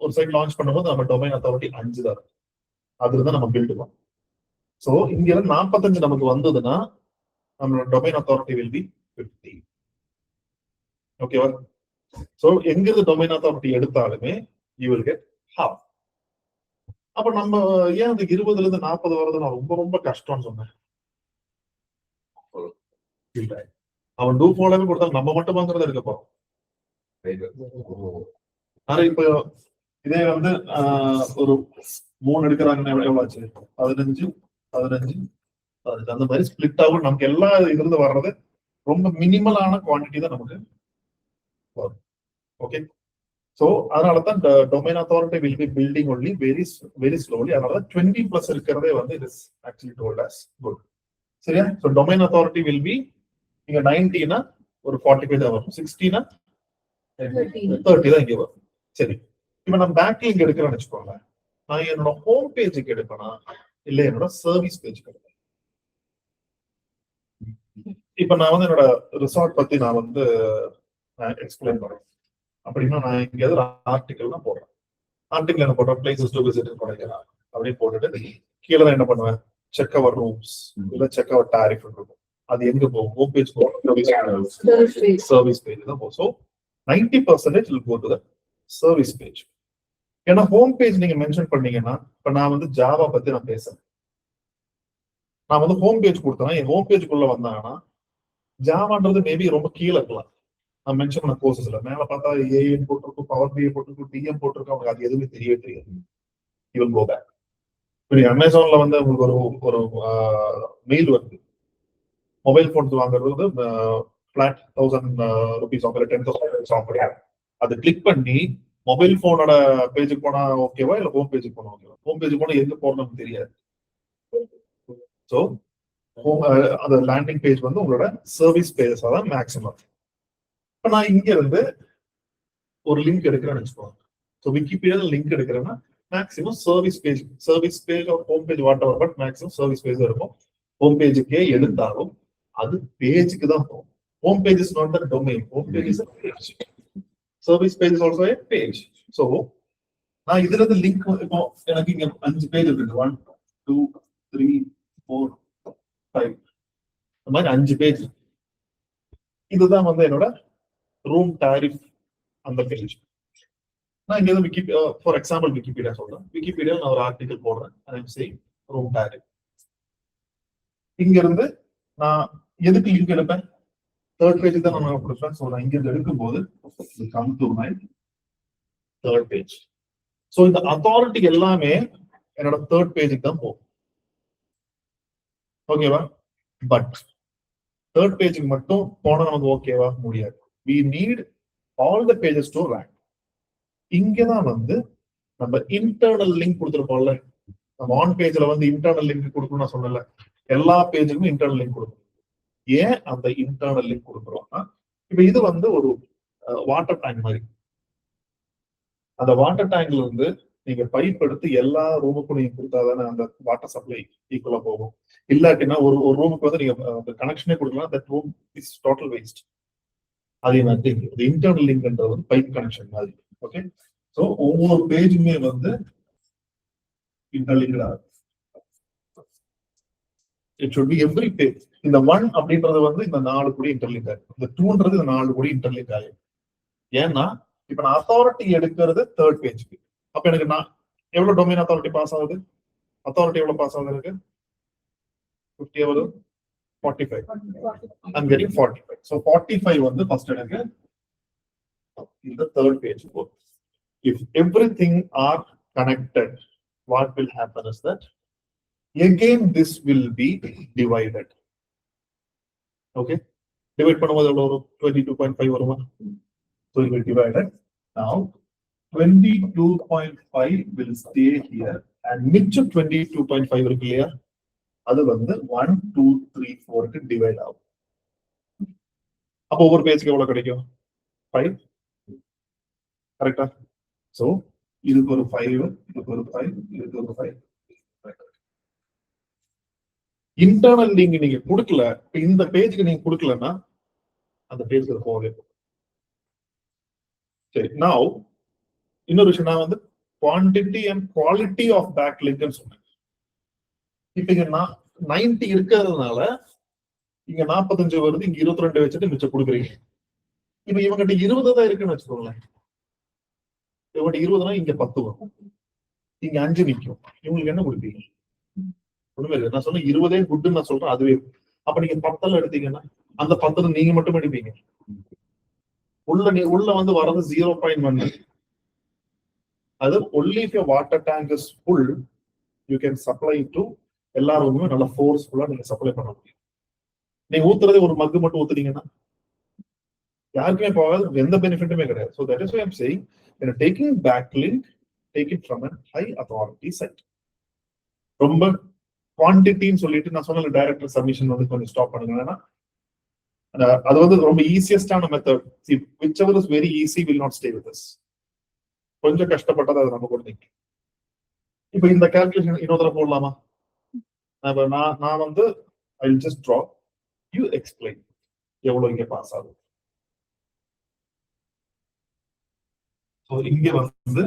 ஒரு சைட் லான்ச் பண்ணும்போது நம்ம டொமைன் அத்தாரிட்டி 5 தான் இருக்கு. அதுல தான் நம்ம பில்ட் பண்ணுவோம். ஸோ இங்க இருந்து 45 நமக்கு வந்ததுன்னா நம்மளோட டொமைன் அத்தாரிட்டி வில் பி 50. ஓகேவா? ஸோ எங்கிருந்து டொமைன் அத்தாரிட்டி எடுத்தாலுமே யூ வில் கெட் ஹாஃப். அப்ப நம்ம ஏன் அந்த 20ல இருந்து 40 வரது நான் ரொம்ப ரொம்ப கஷ்டம்னு சொன்னேன். அவன் டூ ஃபாலோவே கொடுத்தாங்க, நம்ம மட்டும் வாங்குறத எடுக்க போறோம். ஆனா இப்ப இதே வந்து ஒரு 3 எடுக்கிறாங்கன்னா எவ்வளவு ஆச்சு? 15 15 15 அந்த மாதிரி ஸ்பிளிட் ஆகும். நமக்கு எல்லா இதுல இருந்து வர்றது ரொம்ப மினிமலான குவான்டிட்டி தான் நமக்கு வரும். ஓகே, சோ அதனாலதான் domain authority will be building only very slowly. அதனாலதான் 20+ இருக்கிறதே வந்து it is actually told as good. சரியா? So domain authority will be இங்க 90னா ஒரு 45 தான் வரும், 60னா 30 தான் இங்க வரும். சரி, இப்ப நான் பேக்லிங்க் எடுக்கிறேன்னு வச்சுக்கோங்க. நான் என்னோட ஹோம் பேஜுக்கு எடுப்பேனா இல்ல என்னோட சர்வீஸ் பேஜுக்கு எடுப்பேன்? இப்ப நான் வந்து என்னோட ரிசார்ட் பத்தி நான் வந்து எக்ஸ்பிளைன் பண்றேன் அப்படின்னா நான் எங்கேயாவது ஆர்டிகல் தான் போடுறேன். ஆர்டிகல் என்ன போடுறேன்? பிளேசஸ் டு விசிட் கொடைக்கானல் அப்படின்னு போட்டுட்டு கீழே தான் என்ன பண்ணுவேன்? செக் அவர் ரூம்ஸ் இல்ல செக் அவர் டாரிஃப் இருக்கும். அது எங்க போகும்? ஹோம் பேஜ் போகும், சர்வீஸ் பேஜ் தான் போகும். So 90% will go to the service page. ஏன்னா ஹோம் பேஜ் நீங்க மென்ஷன் பண்ணீங்கன்னா, இப்ப நான் வந்து ஜாவா பத்தி நான் பேசுறேன். நான் வந்து ஹோம் பேஜ் கொடுத்தேன்னா என் ஹோம் பேஜுக்குள்ள வந்தாங்கன்னா ஜாவான்றது மேபி ரொம்ப கீழே இருக்கலாம். நான் மென்ஷன் பண்ண கோர்சஸ்ல மேல பார்த்தா ஏஎன் போட்டிருக்கும், பவர் பிஐ போட்டிருக்கும், டிஎம் போட்டிருக்கும். அவங்களுக்கு அது எதுவுமே தெரியவே தெரியாது. You will go back. இப்ப அமேசான்ல வந்து உங்களுக்கு ஒரு மெயில் வருது, மொபைல் போன்ஸ் வாங்குறது வந்து பிளாட் 1000 rupees ஆஃபர், 10,000 ஆஃபர். அது கிளிக் பண்ணி மொபைல் போனோட பேஜுக்கு போனா ஓகேவா இல்ல ஹோம் பேஜுக்கு போனா ஓகேவா? ஹோம் பேஜுக்கு போனா எங்க போறணும்னு தெரியாது. ஸோ அந்த லேண்டிங் பேஜ் வந்து உங்களோட சர்வீஸ் பேஜஸ் தான் மேக்ஸிமம். இப்ப நான் இங்க இருந்து ஒரு லிங்க் எடுக்கிறேன்னு வச்சுக்கோங்க. ஸோ விக்கிபீடியா லிங்க் எடுக்கிறேன்னா maximum service page home page whatever, but maximum service page இருக்கும். ஹோம் பேஜுக்கே எடுத்தாலும் அது பேஜுக்கு தான் போகும். Home page is not the domain. Home page is a page. Service page is also a page. So, நான் இதுல இருந்து லிங்க் இப்போ எனக்கு இங்க 5 பேஜ் இருக்கு. 1 2 3 4 5 இந்த மாதிரி 5 பேஜ். இதுதான் வந்து என்னோட ரூம் டாரிஃப் அந்த பேஜ். நான் இங்க இருந்து ஃபார் எக்ஸாம்பிள் விக்கிபீடியா சொல்றேன். விக்கிபீடியா நான் ஒரு ஆர்டிகல் போடுறேன். I'm saying room tariff. இங்க இருந்து நான் எதுக்கு லிங்க் எடுப்பேன்? தேர்ட் பேஜ் தான் நான் கொடுப்பேன். ஸோ நான் இங்க எடுக்கும்போது come to my third page. So இந்த அத்தாரிட்டி எல்லாமே என்னோட தேர்ட் பேஜுக்கு தான் போகும். ஓகேவா? பட் தேர்ட் பேஜுக்கு மட்டும் போனா நமக்கு ஓகேவா? முடியாது. we need all the pages to rank. இங்கதான் வந்து நம்ம இன்டர்னல் லிங்க் கொடுத்துருப்போம்ல. நம்ம ஆன் பேஜ்ல வந்து இன்டர்னல் லிங்க் கொடுக்கணும்னு நான் சொன்னல, எல்லா பேஜுக்கும் இன்டர்னல் லிங்க் கொடுக்கணும். ஏன் அந்த இன்டர்னல் லிங்க் கொடுக்குறோம்னா, இப்ப இது வந்து ஒரு வாட்டர் டேங்க் மாதிரி. அந்த வாட்டர் டேங்க்ல இருந்து நீங்க பைப் எடுத்து எல்லா ரூமுக்கும் நீங்க கொடுத்தாதானே அந்த வாட்டர் சப்ளை ஈக்குவலா போகும். இல்லாட்டினா ஒரு ரூமுக்கு வந்து நீங்க அந்த கனெக்ஷனே கொடுக்கலாம், that room is total waste. அதே மாதிரி இன்டர்னல் லிங்க்ன்றது வந்து பைப் கனெக்ஷன் மாதிரி. ஓகே, ஸோ ஒவ்வொரு பேஜுமே வந்து இன்டர்லிங்க்டா இருக்கும். It should be every page. இந்த 1 அப்படின்றது வந்து இந்த 4 கூட இன்டர்லிங்க் ஆகும். இந்த 2ன்றது இந்த 4 கூட இன்டர்லிங்க் ஆகும். ஏன்னா இப்ப நான் அத்தாரிட்டி எடுக்கிறது தேர்ட் பேஜ்க்கு. அப்ப எனக்கு நான் எவ்வளவு டொமைன் அத்தாரிட்டி பாஸ் ஆகுது? அத்தாரிட்டி எவ்வளவு பாஸ் ஆகுது? எனக்கு 50 எவ்வளவு? 45. I'm getting 45. So 45 வந்து ஃபர்ஸ்ட் எனக்கு இந்த தேர்ட் பேஜ் போகும். If everything are connected, what will happen is that again this will be divided. Okay, divide பண்ணும்போது எவ்வளவு வரும்? 22.5 வருமா? So it will divide it. Now 22.5 will stay here and மிச்சம் 22.5 இருக்கு இல்லையா, அது வந்து 1 2 3 4க்கு டிவைட் ஆகும். அப்போ ஒவ்வொரு பேஜ்க்கு எவ்வளவு கிடைக்கும்? 5. கரெக்டா? சோ இதுக்கு ஒரு 5, இதுக்கு ஒரு 5, இதுக்கு ஒரு 5. இன்டர்னல் லிங்க் நீங்க கொடுக்கல, இந்த பேஜ்க்கு நீங்க கொடுக்கலன்னா அந்த பேஜ்க்கு போகவே. சரி, now இன்னொரு விஷயம், நான் வந்து quantity and quality of back லிங்க்னு சொன்னேன். இப்ப இங்க 90 இருக்கிறதுனால இங்க 45 வருது, இங்க 22 வச்சுட்டு மிச்சம் கொடுக்குறீங்க. இப்ப இவங்கிட்ட 20 தான் இருக்குன்னு வச்சுக்கோங்களேன். இவங்கிட்ட 20னா இங்க 10 வரும், இங்க 5 நிக்கும். இவங்களுக்கு என்ன கொடுப்பீங்க? ஒண்ணுமே இல்லை. நான் சொன்ன 20 குட்னு நான் சொல்றேன், அதுவே. அப்ப நீங்க 10 எடுத்தீங்கன்னா அந்த 10 நீங்க மட்டும் எடுப்பீங்க. உள்ள வந்து வர்றது 0.1. அது only if your water tank is full you can supply to எல்லாருமே நல்ல ஃபோர்ஸ்ஃபுல்லா நீங்க சப்ளை பண்ண முடியும். நீங்க ஊத்துறதே ஒரு மக்கு மட்டும் ஊத்துறீங்கன்னா யாருக்குமே போகாது, எந்த பெனிஃபிட்டுமே கிடையாது. So that is why I'm saying, when you're taking backlink, take it from a high authority site. ரொம்ப குவான்டிட்டின்னு சொல்லிட்டு நான் சொன்ன டைரக்டர் சப்மிஷன் வந்து கொஞ்சம் ஸ்டாப் பண்ணுங்கன்னா, அது வந்து ரொம்ப ஈஸியஸ்டான method. whichever is very easy will not stay with us. கொஞ்சம் கஷ்டப்பட்டதை அதை நம்ம கொடுத்தீங்க. இப்ப இந்த கால்குலேஷன் இன்னொரு போடலாமா? நான் வந்து I will just draw, you explain எவ்வளவு இங்க பாஸ் ஆகும். இங்க வந்து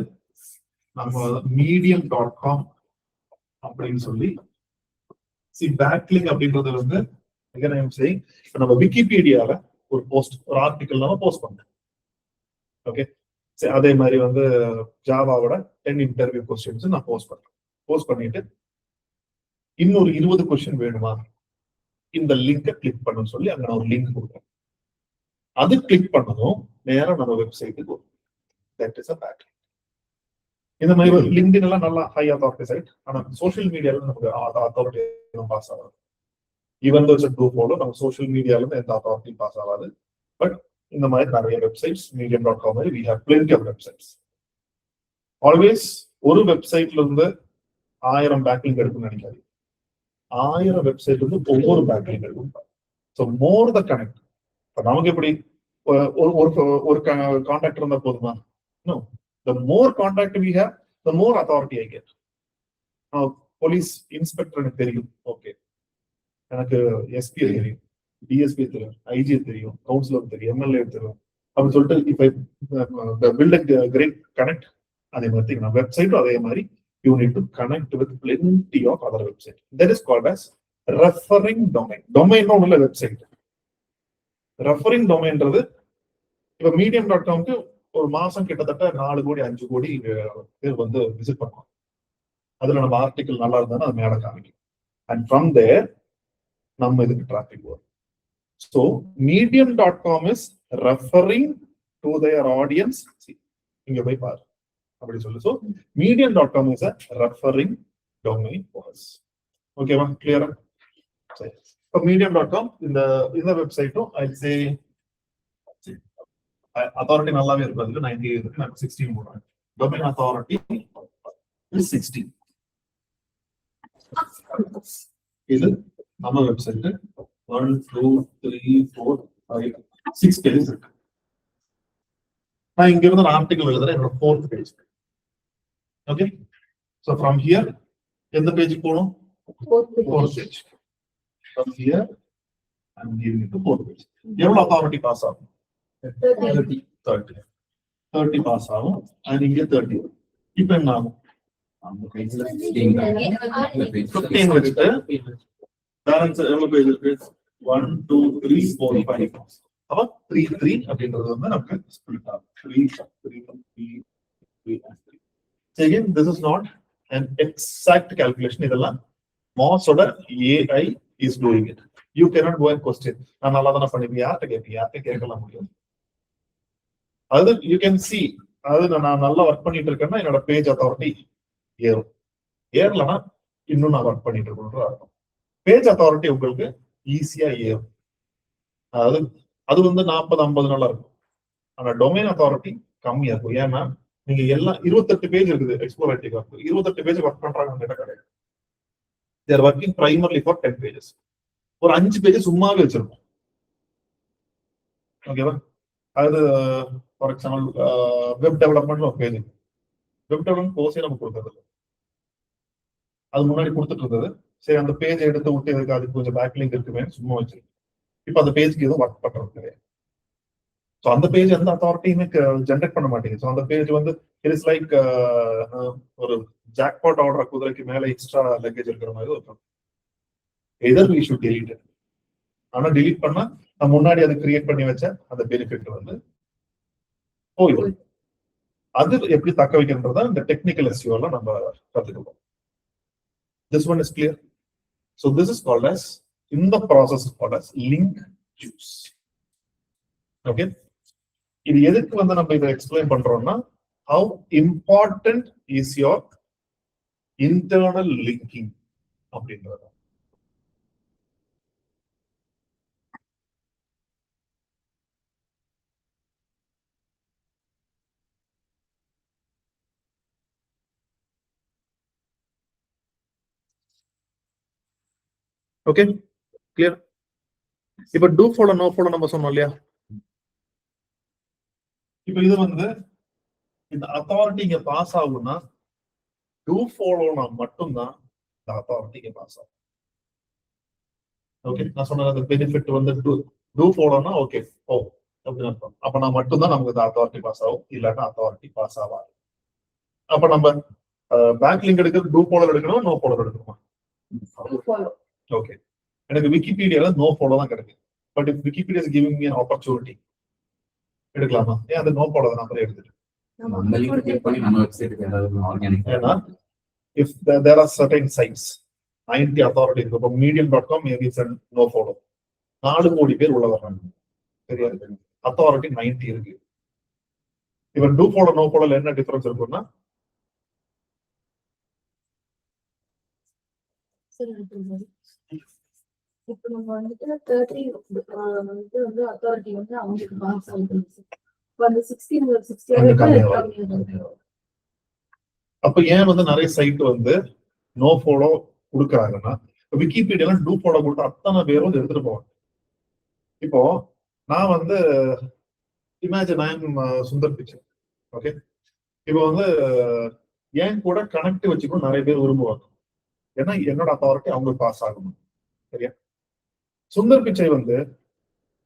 நம்ம medium.com அப்படின்னு சொல்லி பேக்லிங்க் அப்படின்றது வந்து இப்ப நம்ம விக்கிபீடியால ஒரு போஸ்ட், ஒரு ஆர்டிகல் நம்ம போஸ்ட் பண்ணோம். ஓகே, அதே மாதிரி வந்து ஜாவாவோட 10 இன்டர்வியூ கொஸ்டின்ஸ் நான் போஸ்ட் பண்றேன். போஸ்ட் பண்ணிட்டு இன்னொரு 20 கொஸ்டின் வேணுமா, இந்த லிங்கை கிளிக் பண்ணணும்னு சொல்லி அங்க நான் ஒரு லிங்க் கொடுப்பேன். அது கிளிக் பண்ணதும் நேரம் நம்ம வெப்சைட்டுக்கு வரும். That is a backlink. இந்த மாதிரி லிங்க்டின் எல்லாம் நல்லா ஹை அத்தாரிட்டி சைட். ஆனா சோஷியல் மீடியால நமக்கு அத்தாரிட்டி பாஸ் ஆகாது. Even though it's a true follow, நம்ம சோஷியல் மீடியால இருந்து எந்த அத்தாரிட்டி பாஸ் ஆகாது. பட் இந்த மாதிரி நிறைய வெப்சைட்ஸ், medium.com மாதிரி we have plenty of websites. Always ஒரு வெப்சைட்ல இருந்து 1000 பேக்லிங்க் எடுக்கும்னு நினைக்காது. 1000 வெப்சைட் வந்து ஒவ்வொரு பேக்லிங்க் எடுக்கும். So more the connect. இப்போ நமக்கு எப்படி ஒரு கான்டாக்ட் இருந்தா போதுமா? No, the more contact we have, the more authority I get. Police inspector எனக்கு தெரியும், ஓகே, எனக்கு எஸ்பி தெரியும், டிஎஸ்பி தெரியும், ஐஜி தெரியும், கவுன்சிலர் தெரியும், எம்எல்ஏ தெரியும் அப்படின்னு சொல்லிட்டு இப்ப பில்ட் கிரேட் கனெக்ட். அதே மாதிரி நான் வெப்சைட்டும் அதே மாதிரி you need to connect with plenty of other websites. That is called as referring domain. Domain no only website. Referring domain ன்றது இப்ப medium.com-க்கு ஒரு மாசம் கிட்டத்தட்ட 4 கோடி 5 கோடி பேர் வந்து விசிட் பண்ணுவாங்க. அதுல நம்ம ஆர்டிகல் நல்லா இருந்தாலும் அது மேல காமிக்கும். And from there நம்ம இதுக்கு டிராபிக் வரும். So medium.com is referring to their audience. இங்க போய் பாரு அப்படி சொல்லு. So medium.com is a referring domain for us. ஓகேவா? கிளியரா? சரி. இப்போ medium.com இந்த வெப்சைட்டும் I'll say அத்தாரிட்டி நல்லாவே இருக்கு. அதுக்கு 90 இருக்கு, நான் 16 போடுறேன். Domain authority is 16. இது நம்ம வெப்சைட் 1 2 3 4 5 6 பேஜ் இருக்கு. நான் இங்க இருந்து ஆர்டிகல் எழுதுறேன், என்னோட 4th page. Okay, so from here எந்த பேஜுக்கு போகணும்? 4th page. From here I am giving it to 4th page. எவ்வளவு அத்தாரிட்டி பாஸ் ஆகும்? 30 பாஸ் ஆகும். அண்ட் இங்க 30. இப்போ என்ன ஆகும்? 15 வச்சுட்டு பேலன்ஸ் எவ்வளவு பேஜ் இருக்கு? 1 2 3 4 5. அப்ப 3 3 அப்படின்றது வந்து நமக்கு ஸ்பிளிட் ஆகும். 3 3 3 3. So again, this is not an exact calculation. இதெல்லாம் மோஸோட AI is doing it. You cannot go and question. நான் நல்லா தானே பண்ணிருக்கேன், யார்கிட்ட கேட்கலாம் முடியும். அது you can see. அதாவது நான் நல்லா ஒர்க் பண்ணிட்டு இருக்கேன்னா என்னோட பேஜ் அத்தாரிட்டி ஏறும். ஏறலன்னா இன்னும் நான் ஒர்க் பண்ணிட்டு இருக்கேன்ற அர்த்தம். பேஜ் அத்தாரிட்டி உங்களுக்கு ஈஸியா ஏறும். அதாவது அது வந்து 40 50 நாளா இருக்கும். ஆனா டொமைன் அத்தாரிட்டி கம்மியா இருக்கும். ஏன்னா நீங்க எல்லாம் 28 பேஜ் இருக்குது எக்ஸ்ப்ளோரேட்டிவ் ஒர்க், 28 பேஜ் ஒர்க் பண்றாங்க கிடையாது. தேர் ஒர்க்கிங் பிரைமர்லி ஃபார் 10 பேஜஸ். ஒரு 5 பேஜ் சும்மாவே வச்சிருக்கோம். ஓகேவா? அது ஃபார் எக்ஸாம்பிள் வெப் டெவலப்மெண்ட்ல ஒரு பேஜ், வெப் டெவலப்மெண்ட் கோர்ஸே நம்ம கொடுக்கறது அது முன்னாடி கொடுத்துட்டு இருந்தது. சரி அந்த பேஜ் எடுத்து விட்டு எதுக்கு அதுக்கு கொஞ்சம் பேக்லிங்க் இருக்குமே சும்மா வச்சிருக்கு. இப்போ அந்த பேஜ்க்கு எதுவும் ஒர்க் பண்றது கிடையாது. ஸோ அந்த பேஜ் எந்த அத்தாரிட்டியுமே ஜென்ரேட் பண்ண மாட்டேங்குது. ஸோ அந்த பேஜ் வந்து இட் இஸ் லைக் ஒரு ஜாக்பாட் ஆர்டர் குதிரைக்கு மேல எக்ஸ்ட்ரா லக்கேஜ் இருக்கிற மாதிரி இருக்கும். Either we should delete. ஆனா டெலீட் பண்ணா நம்ம முன்னாடி அதை கிரியேட் பண்ணி வச்ச அந்த பெனிஃபிட் வந்து போயிடும். அது எப்படி தக்க வைக்கிறன்றதா இந்த டெக்னிக்கல் எஸ்யூல நம்ம கத்துக்கிறோம். This one is clear. So this is called as, in the process is called as link juice. Okay. இது எதுக்கு வந்து நம்ம இதை எக்ஸ்பிளைன் பண்றோம்னா, how important is your internal linking அப்படின்றது. Okay clear. இப்ப டூ ஃபாலோ நோ ஃபாலோ நம்ம சொன்னோம் இல்லையா? இப்ப இது வந்து இந்த அத்தாரிட்டி இங்க பாஸ் ஆகும்னா டூ ஃபாலோனா மட்டும்தான் இந்த அத்தாரிட்டி பாஸ் ஆகும். ஓகே, நான் சொன்ன பெனிஃபிட் வந்து டூ ஃபாலோனா ஓகே ஓ அப்படின்னு அர்த்தம். அப்ப நான் மட்டும்தான் நமக்கு இந்த அத்தாரிட்டி பாஸ் ஆகும், இல்லாட்டா அத்தாரிட்டி பாஸ் ஆகாது. அப்ப நம்ம பேக் லிங்க் எடுக்கிறது டூ ஃபாலோ எடுக்கணும், நோ ஃபாலோ எடுக்கணுமா? ஓகே, எனக்கு விக்கிபீடியால நோ ஃபாலோ தான் கிடைக்கும். But if Wikipedia is giving me an opportunity எடுக்கலாமா? ஏன் அது நோ ஃபாலோ தான் நான் எடுத்துட்டு. ஏன்னா if there are certain sites 90 authority இருக்கு. இப்போ medium.com maybe it's a no follow. 4 கோடி பேர் உள்ள வர்றாங்க. சரியா? அத்தாரிட்டி 90 இருக்கு. இப்போ do follow no follow என்ன டிஃபரன்ஸ் இருக்குன்னா, இப்போ நம்ம வந்துட்டு 30 வந்து அத்தாரிட்டி வந்து அவங்களுக்கு பாஸ் ஆகுது. அந்த 60 அப்ப ஏன் வந்து நிறைய சைட் வந்து நோ ஃபாலோ கொடுக்குறாங்கன்னா, விக்கிபீடியால டூ ஃபாலோ கொடுத்து அத்தனை பேரும் வந்து எடுத்துட்டு போவாங்க. இப்போ நான் வந்து imagine I am Sundar Pichai. Okay, இப்போ வந்து ஏன் கூட கனெக்ட் வச்சுக்கணும் நிறைய பேர் விரும்புவாங்க. ஏன்னா என்னோட அத்தாரிட்டி அவங்களுக்கு பாஸ் ஆகணும். சரியா? சுந்தர் பிச்சை வந்து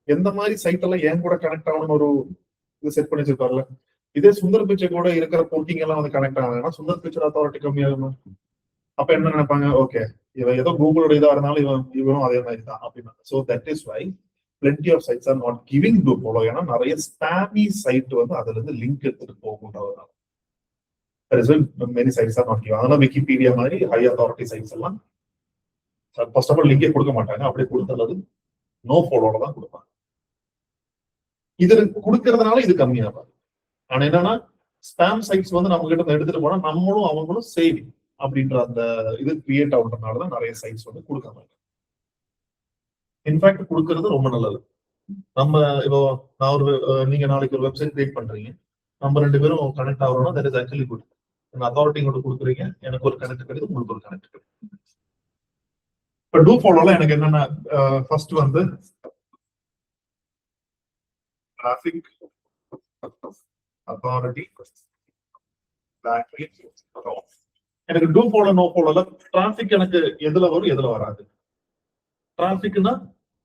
எந்த மாதிரி சைட் எல்லாம் ஏன் கூட கனெக்ட் ஆகணும்னு ஒரு இது செட் பண்ணி வச்சிருப்பாருல. இதே சுந்தர் பிச்சை கூட இருக்கிற போட்டிங் எல்லாம் வந்து கனெக்ட் ஆகுதுன்னா சுந்தர் பிச்சை அத்தாரிட்டி கம்மியாகணும். அப்ப என்ன நினைப்பாங்க, ஓகே இவன் ஏதோ கூகுளோட இதா இருந்தாலும் இவனும் அதே மாதிரி தான் அப்படின்னா. So that is why plenty of sites are not giving do follow. ஏன்னா நிறைய ஸ்பாமி சைட் வந்து அதுல இருந்து லிங்க் எடுத்துட்டு போகுன்றதுனால many sites are not giving. அதனால விக்கிபீடியா மாதிரி ஹை அத்தாரிட்டி சைட்ஸ் எல்லாம் ஃபர்ஸ்ட் ஆஃப் ஆல் லிங்கே கொடுக்க மாட்டாங்க. அப்படியே கொடுத்தது நோ ஃபாலோல தான் கொடுப்பாங்க. இது கொடுக்கறதுனால இது கம்மியாகும். ஆனா என்னன்னா ஸ்பாம் சைட்ஸ் வந்து நம்ம கிட்ட எடுத்துட்டு போனா நம்மளும் அவங்களும் சேவிங் அப்படின்ற அந்த இது கிரியேட் ஆகுறதுனாலதான் நிறைய சைட்ஸ் வந்து கொடுக்காம. இன்ஃபேக்ட் கொடுக்கறது ரொம்ப நல்லது. நம்ம இப்போ நான் ஒரு நீங்க நாளைக்கு ஒரு வெப்சைட் கிரியேட் பண்றீங்க, நம்ம 2 பேரும் கனெக்ட் ஆகிறோம்னா that is actually good. Authority கொண்டு கொடுக்குறீங்க, எனக்கு ஒரு கனெக்ட் கிடையாது, உங்களுக்கு ஒரு கனெக்ட் கிடையாது. இப்ப டூ ஃபாலோல எனக்கு என்னன்னா ஃபர்ஸ்ட் வந்து டிராஃபிக் அத்தாரிட்டி எனக்கு டூ ஃபாலோ நோ ஃபாலோல டிராஃபிக் எனக்கு எதுல வரும் எதுல வராது. டிராஃபிக்னா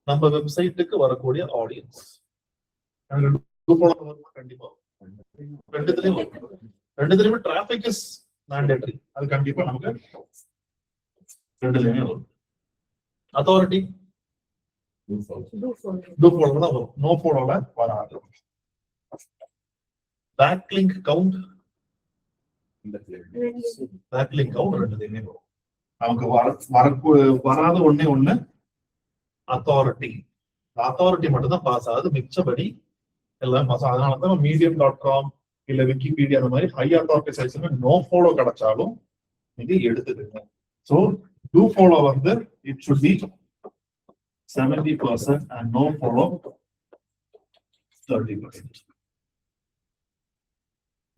நம்ம வெப்சைட்டுக்கு வரக்கூடிய ஆடியன்ஸ். எனக்கு டூ ஃபாலோ வருமா? கண்டிப்பா ரெண்டுத்துலயுமே டிராஃபிக் இஸ் மேண்டேட்டரி. அது கண்டிப்பா நமக்கு ரெண்டுலயுமே வரும். அத்தாரிட்டி டூ ஃபாலோ தான் வரும், நோ ஃபாலோல வராது. பேக்லிங்க் கவுண்ட் ரெண்டுலயுமே வரும். நமக்கு வராத ஒண்ணு அத்தாரிட்டி. அத்தாரிட்டி மட்டும் தான் பாஸ் ஆகுது, மிச்சபடி எல்லாம் பாஸ் ஆகுது. அதனாலதான் medium.com இல்ல விக்கிபீடியா அந்த மாதிரி ஹை அத்தாரிட்டி சைட்ஸ்ல நோ ஃபாலோ கிடைச்சாலும் நீங்க எடுத்துக்கங்க. சோ டூ ஃபாலோ வந்து it should be 70% and no follow 30%.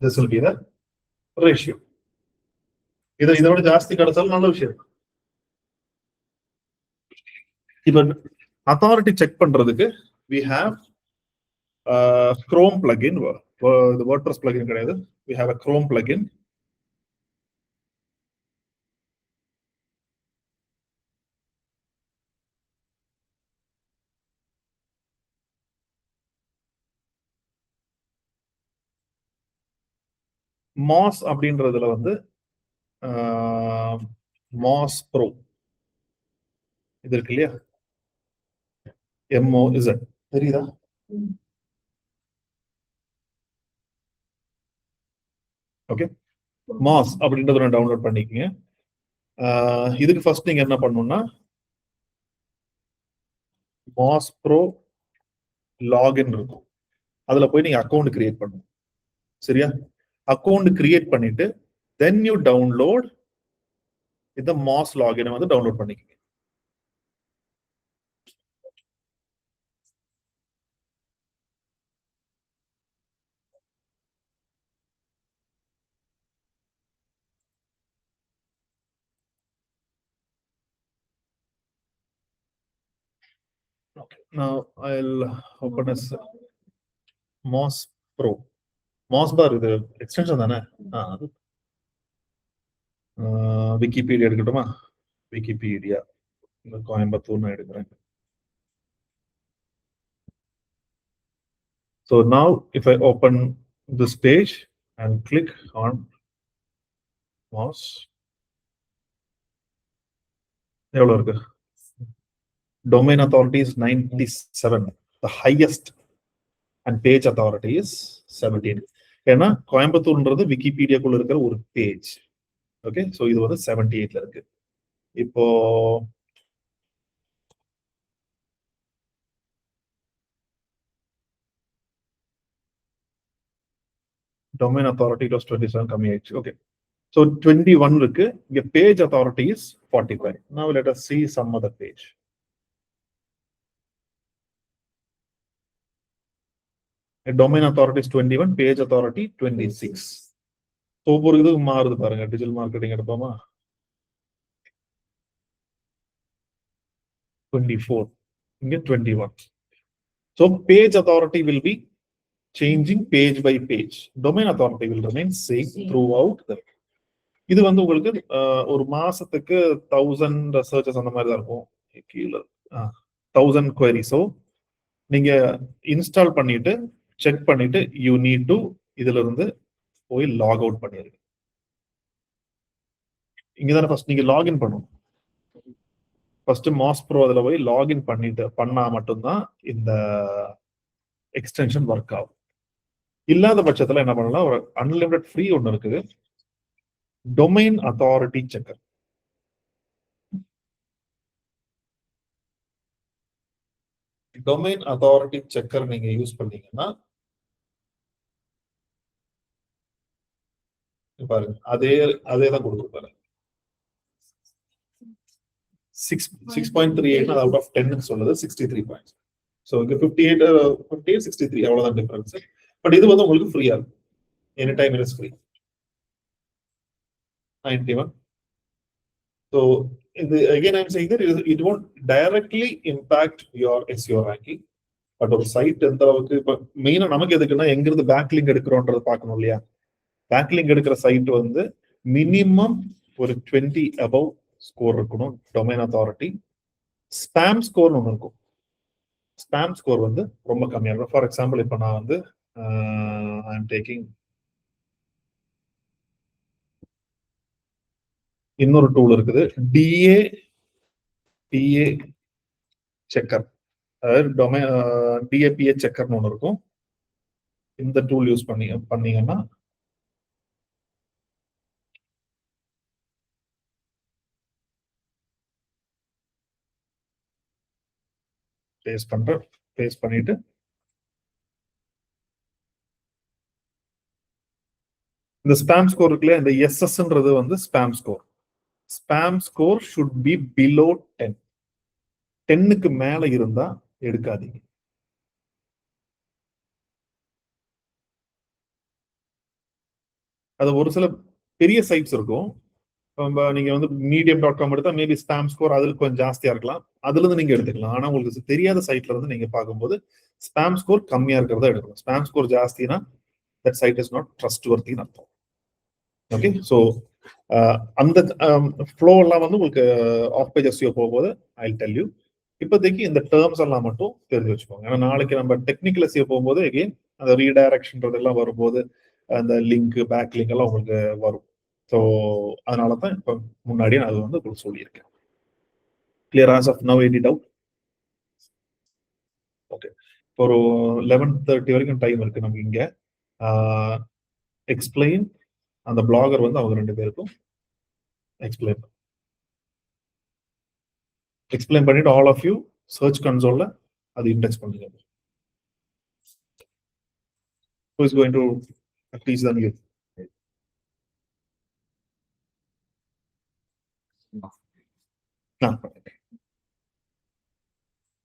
this will be the ratio. இதோட ஜாஸ்தி கிடைச்சாலும் நல்ல விஷயம். இப்ப அத்தாரிட்டி செக் பண்றதுக்கு we have Chrome plugin. The WordPress plugin கிடையாது. We have a Chrome plugin. Moz அப்படின்றதுல வந்து Moz Pro இது இருக்கு இல்லையா, MOZ தெரியுதா? ஓகே, Moz அப்படின்றத டவுன்லோட் பண்ணிக்கங்க. இதுக்கு ஃபர்ஸ்ட் நீங்க என்ன பண்ணணும்னா Moz Pro லாகின் இருக்கும், அதுல போய் நீங்க அக்கௌண்ட் கிரியேட் பண்ணணும். சரியா? அக்கௌண்ட் கிரியேட் பண்ணிட்டு then you download இந்த Moz லாகினை வந்து டவுன்லோட் பண்ணிக்கங்க. Okay, now I'll open as Moz Pro. Moz bar இது எக்ஸ்டென்ஷன் தானே? விக்கிபீடியா எடுக்கட்டுமா? விக்கிபீடியா கோயம்புத்தூர் நான் எடுக்கிறேன். So now if I open this page and click on Moz, எவ்வளவு இருக்கு? Domain authority is 97, the highest, and page authority is 17. ஏன்னா கோயம்புத்தூர்ன்றது விக்கிபீடியாக்குள்ள இருக்கிற ஒரு page. Okay, so இது வந்து 78ல இருக்கு. இப்போ domain authority was 27 கம்மி ஆயிடுச்சு. ஓகே, so 21 இருக்கு. இங்க page authority is 45. Now let us see some other page. Domain authority is 21, page authority 26. ஒவ்வொரு இது மாறுது பாருங்க. டிஜிட்டல் மார்க்கெட்டிங் எடுப்போமா, 24, இங்க 21. So page authority will be changing page by page. Domain authority will remain same throughout the. இது வந்து உங்களுக்கு ஒரு மாசத்துக்கு 1000 சர்ச்சஸ் அந்த மாதிரி தான் இருக்கும். கீழே 1000 queries. ஸோ நீங்க இன்ஸ்டால் பண்ணிட்டு செக் பண்ணிட்டு யூ நீட் டு இதுல இருந்து போய் லாக் அவுட் பண்ணிருங்க. இங்கதானே ஃபர்ஸ்ட் நீங்க லாகின் பண்ணணும். ஃபர்ஸ்ட் Moz Pro அதுல போய் லாகின் பண்ணிட்டு பண்ணா மட்டும்தான் இந்த எக்ஸ்டென்ஷன் ஒர்க் ஆகும். இல்லாத பட்சத்துல என்ன பண்ணலாம், ஒரு அன்லிமிட்டட் ஃப்ரீ ஒன்னு இருக்குது, domain authority checker. Domain authority checker நீங்க யூஸ் பண்ணீங்கன்னா பாருங்க, அதேதான் கொடுக்குறாரு. 6.38 அவுட் ஆஃப் 10 சொல்லுது 63 பாயிண்ட்ஸ். ஸோ இங்க 58 63 அவ்வளவுதான் டிஃபரன்ஸ். பட் இது வந்து உங்களுக்கு ஃப்ரீயா இருக்கும். Any time it is free. 91. So again I'm saying that it won't directly impact your SEO ranking. But ஒரு சைட் எந்த அளவுக்கு இப்ப மெயினா நமக்கு எதுக்குன்னா எங்க இருந்து பேக்லிங்க் எடுக்கிறோன்றதை பார்க்கணும் இல்லையா? பேக்லிங்க் எடுக்கிற சைட் வந்து மினிமம் ஒரு 20 above ஸ்கோர் இருக்கணும். டொமைன் அத்தாரிட்டி ஸ்பாம் ஸ்கோர் ஒன்று இருக்கும். ஸ்பாம் ஸ்கோர் வந்து ரொம்ப கம்மியா இருக்கும். ஃபார் எக்ஸாம்பிள் இப்ப நான் வந்து ஐ எம் டேக்கிங் இன்னொரு டூல் இருக்குது, டிஏ செக்கர், அதாவது டிஏபிஏ செக்கர்னு ஒன்று இருக்கும். இந்த டூல் யூஸ் பண்ணீங்கன்னா பேஸ்ட் பண்ணிட்டு இந்த ஸ்பாம் ஸ்கோர் இருக்குல்ல, இந்த எஸ்எஸ்ன்றது வந்து spam score. Spam score should be below 10. 10க்கு மேல இருந்தா எடுக்காதீங்க. அது ஒரு சில பெரிய சைட்ஸ் இருக்கும். நீங்க வந்து medium.com எடுத்தா மேபி ஸ்பாம் ஸ்கோர் அதுல கொஞ்சம் ஜாஸ்தியா இருக்கலாம். அதுல இருந்து நீங்க எடுத்துக்கலாம். ஆனா உங்களுக்கு தெரியாத சைட்ல இருந்து நீங்க பார்க்கும்போது ஸ்பாம் ஸ்கோர் கம்மியா இருக்கிறதா எடுக்கணும். ஸ்பாம் ஸ்கோர் ஜாஸ்தினா தட் சைட் இஸ் நாட் ட்ரஸ்ட்வர்த்தின்னு அர்த்தம். ஓகே, ஸோ அந்த ஃப்ளோ எல்லாம் வந்து உங்களுக்கு ஆஃப் பேஜ் எஸ்இஓ போகும்போது ஐ டெல் யூ. இப்போதைக்கு இந்த டேர்ம்ஸ் எல்லாம் மட்டும் தெரிஞ்சு வச்சுக்கோங்க. ஏன்னா நாளைக்கு நம்ம டெக்னிக்கல் எஸ்இஓ போகும்போது எகெயின் அந்த ரீடைரக்ஷன்றது எல்லாம் வரும்போது அந்த லிங்க் பேக் லிங்க் எல்லாம் உங்களுக்கு வரும். ஸோ அதனால தான் இப்போ முன்னாடியே நான் அது வந்து உங்களுக்கு சொல்லியிருக்கேன். Clear as of now any doubt? Okay, இப்போ ஒரு 11:30 வரைக்கும் டைம் இருக்கு நமக்கு இங்க. எக்ஸ்பிளைன் அந்த பிளாகர் வந்து அவங்க 2 பேருக்கும் எக்ஸ்பிளைன் பண்ணிட்டு ஆல் ஆஃப் யூ சர்ச் கன்சோல்ல அது இண்டெக்ஸ் பண்ணுங்க. Who is going to teach them you?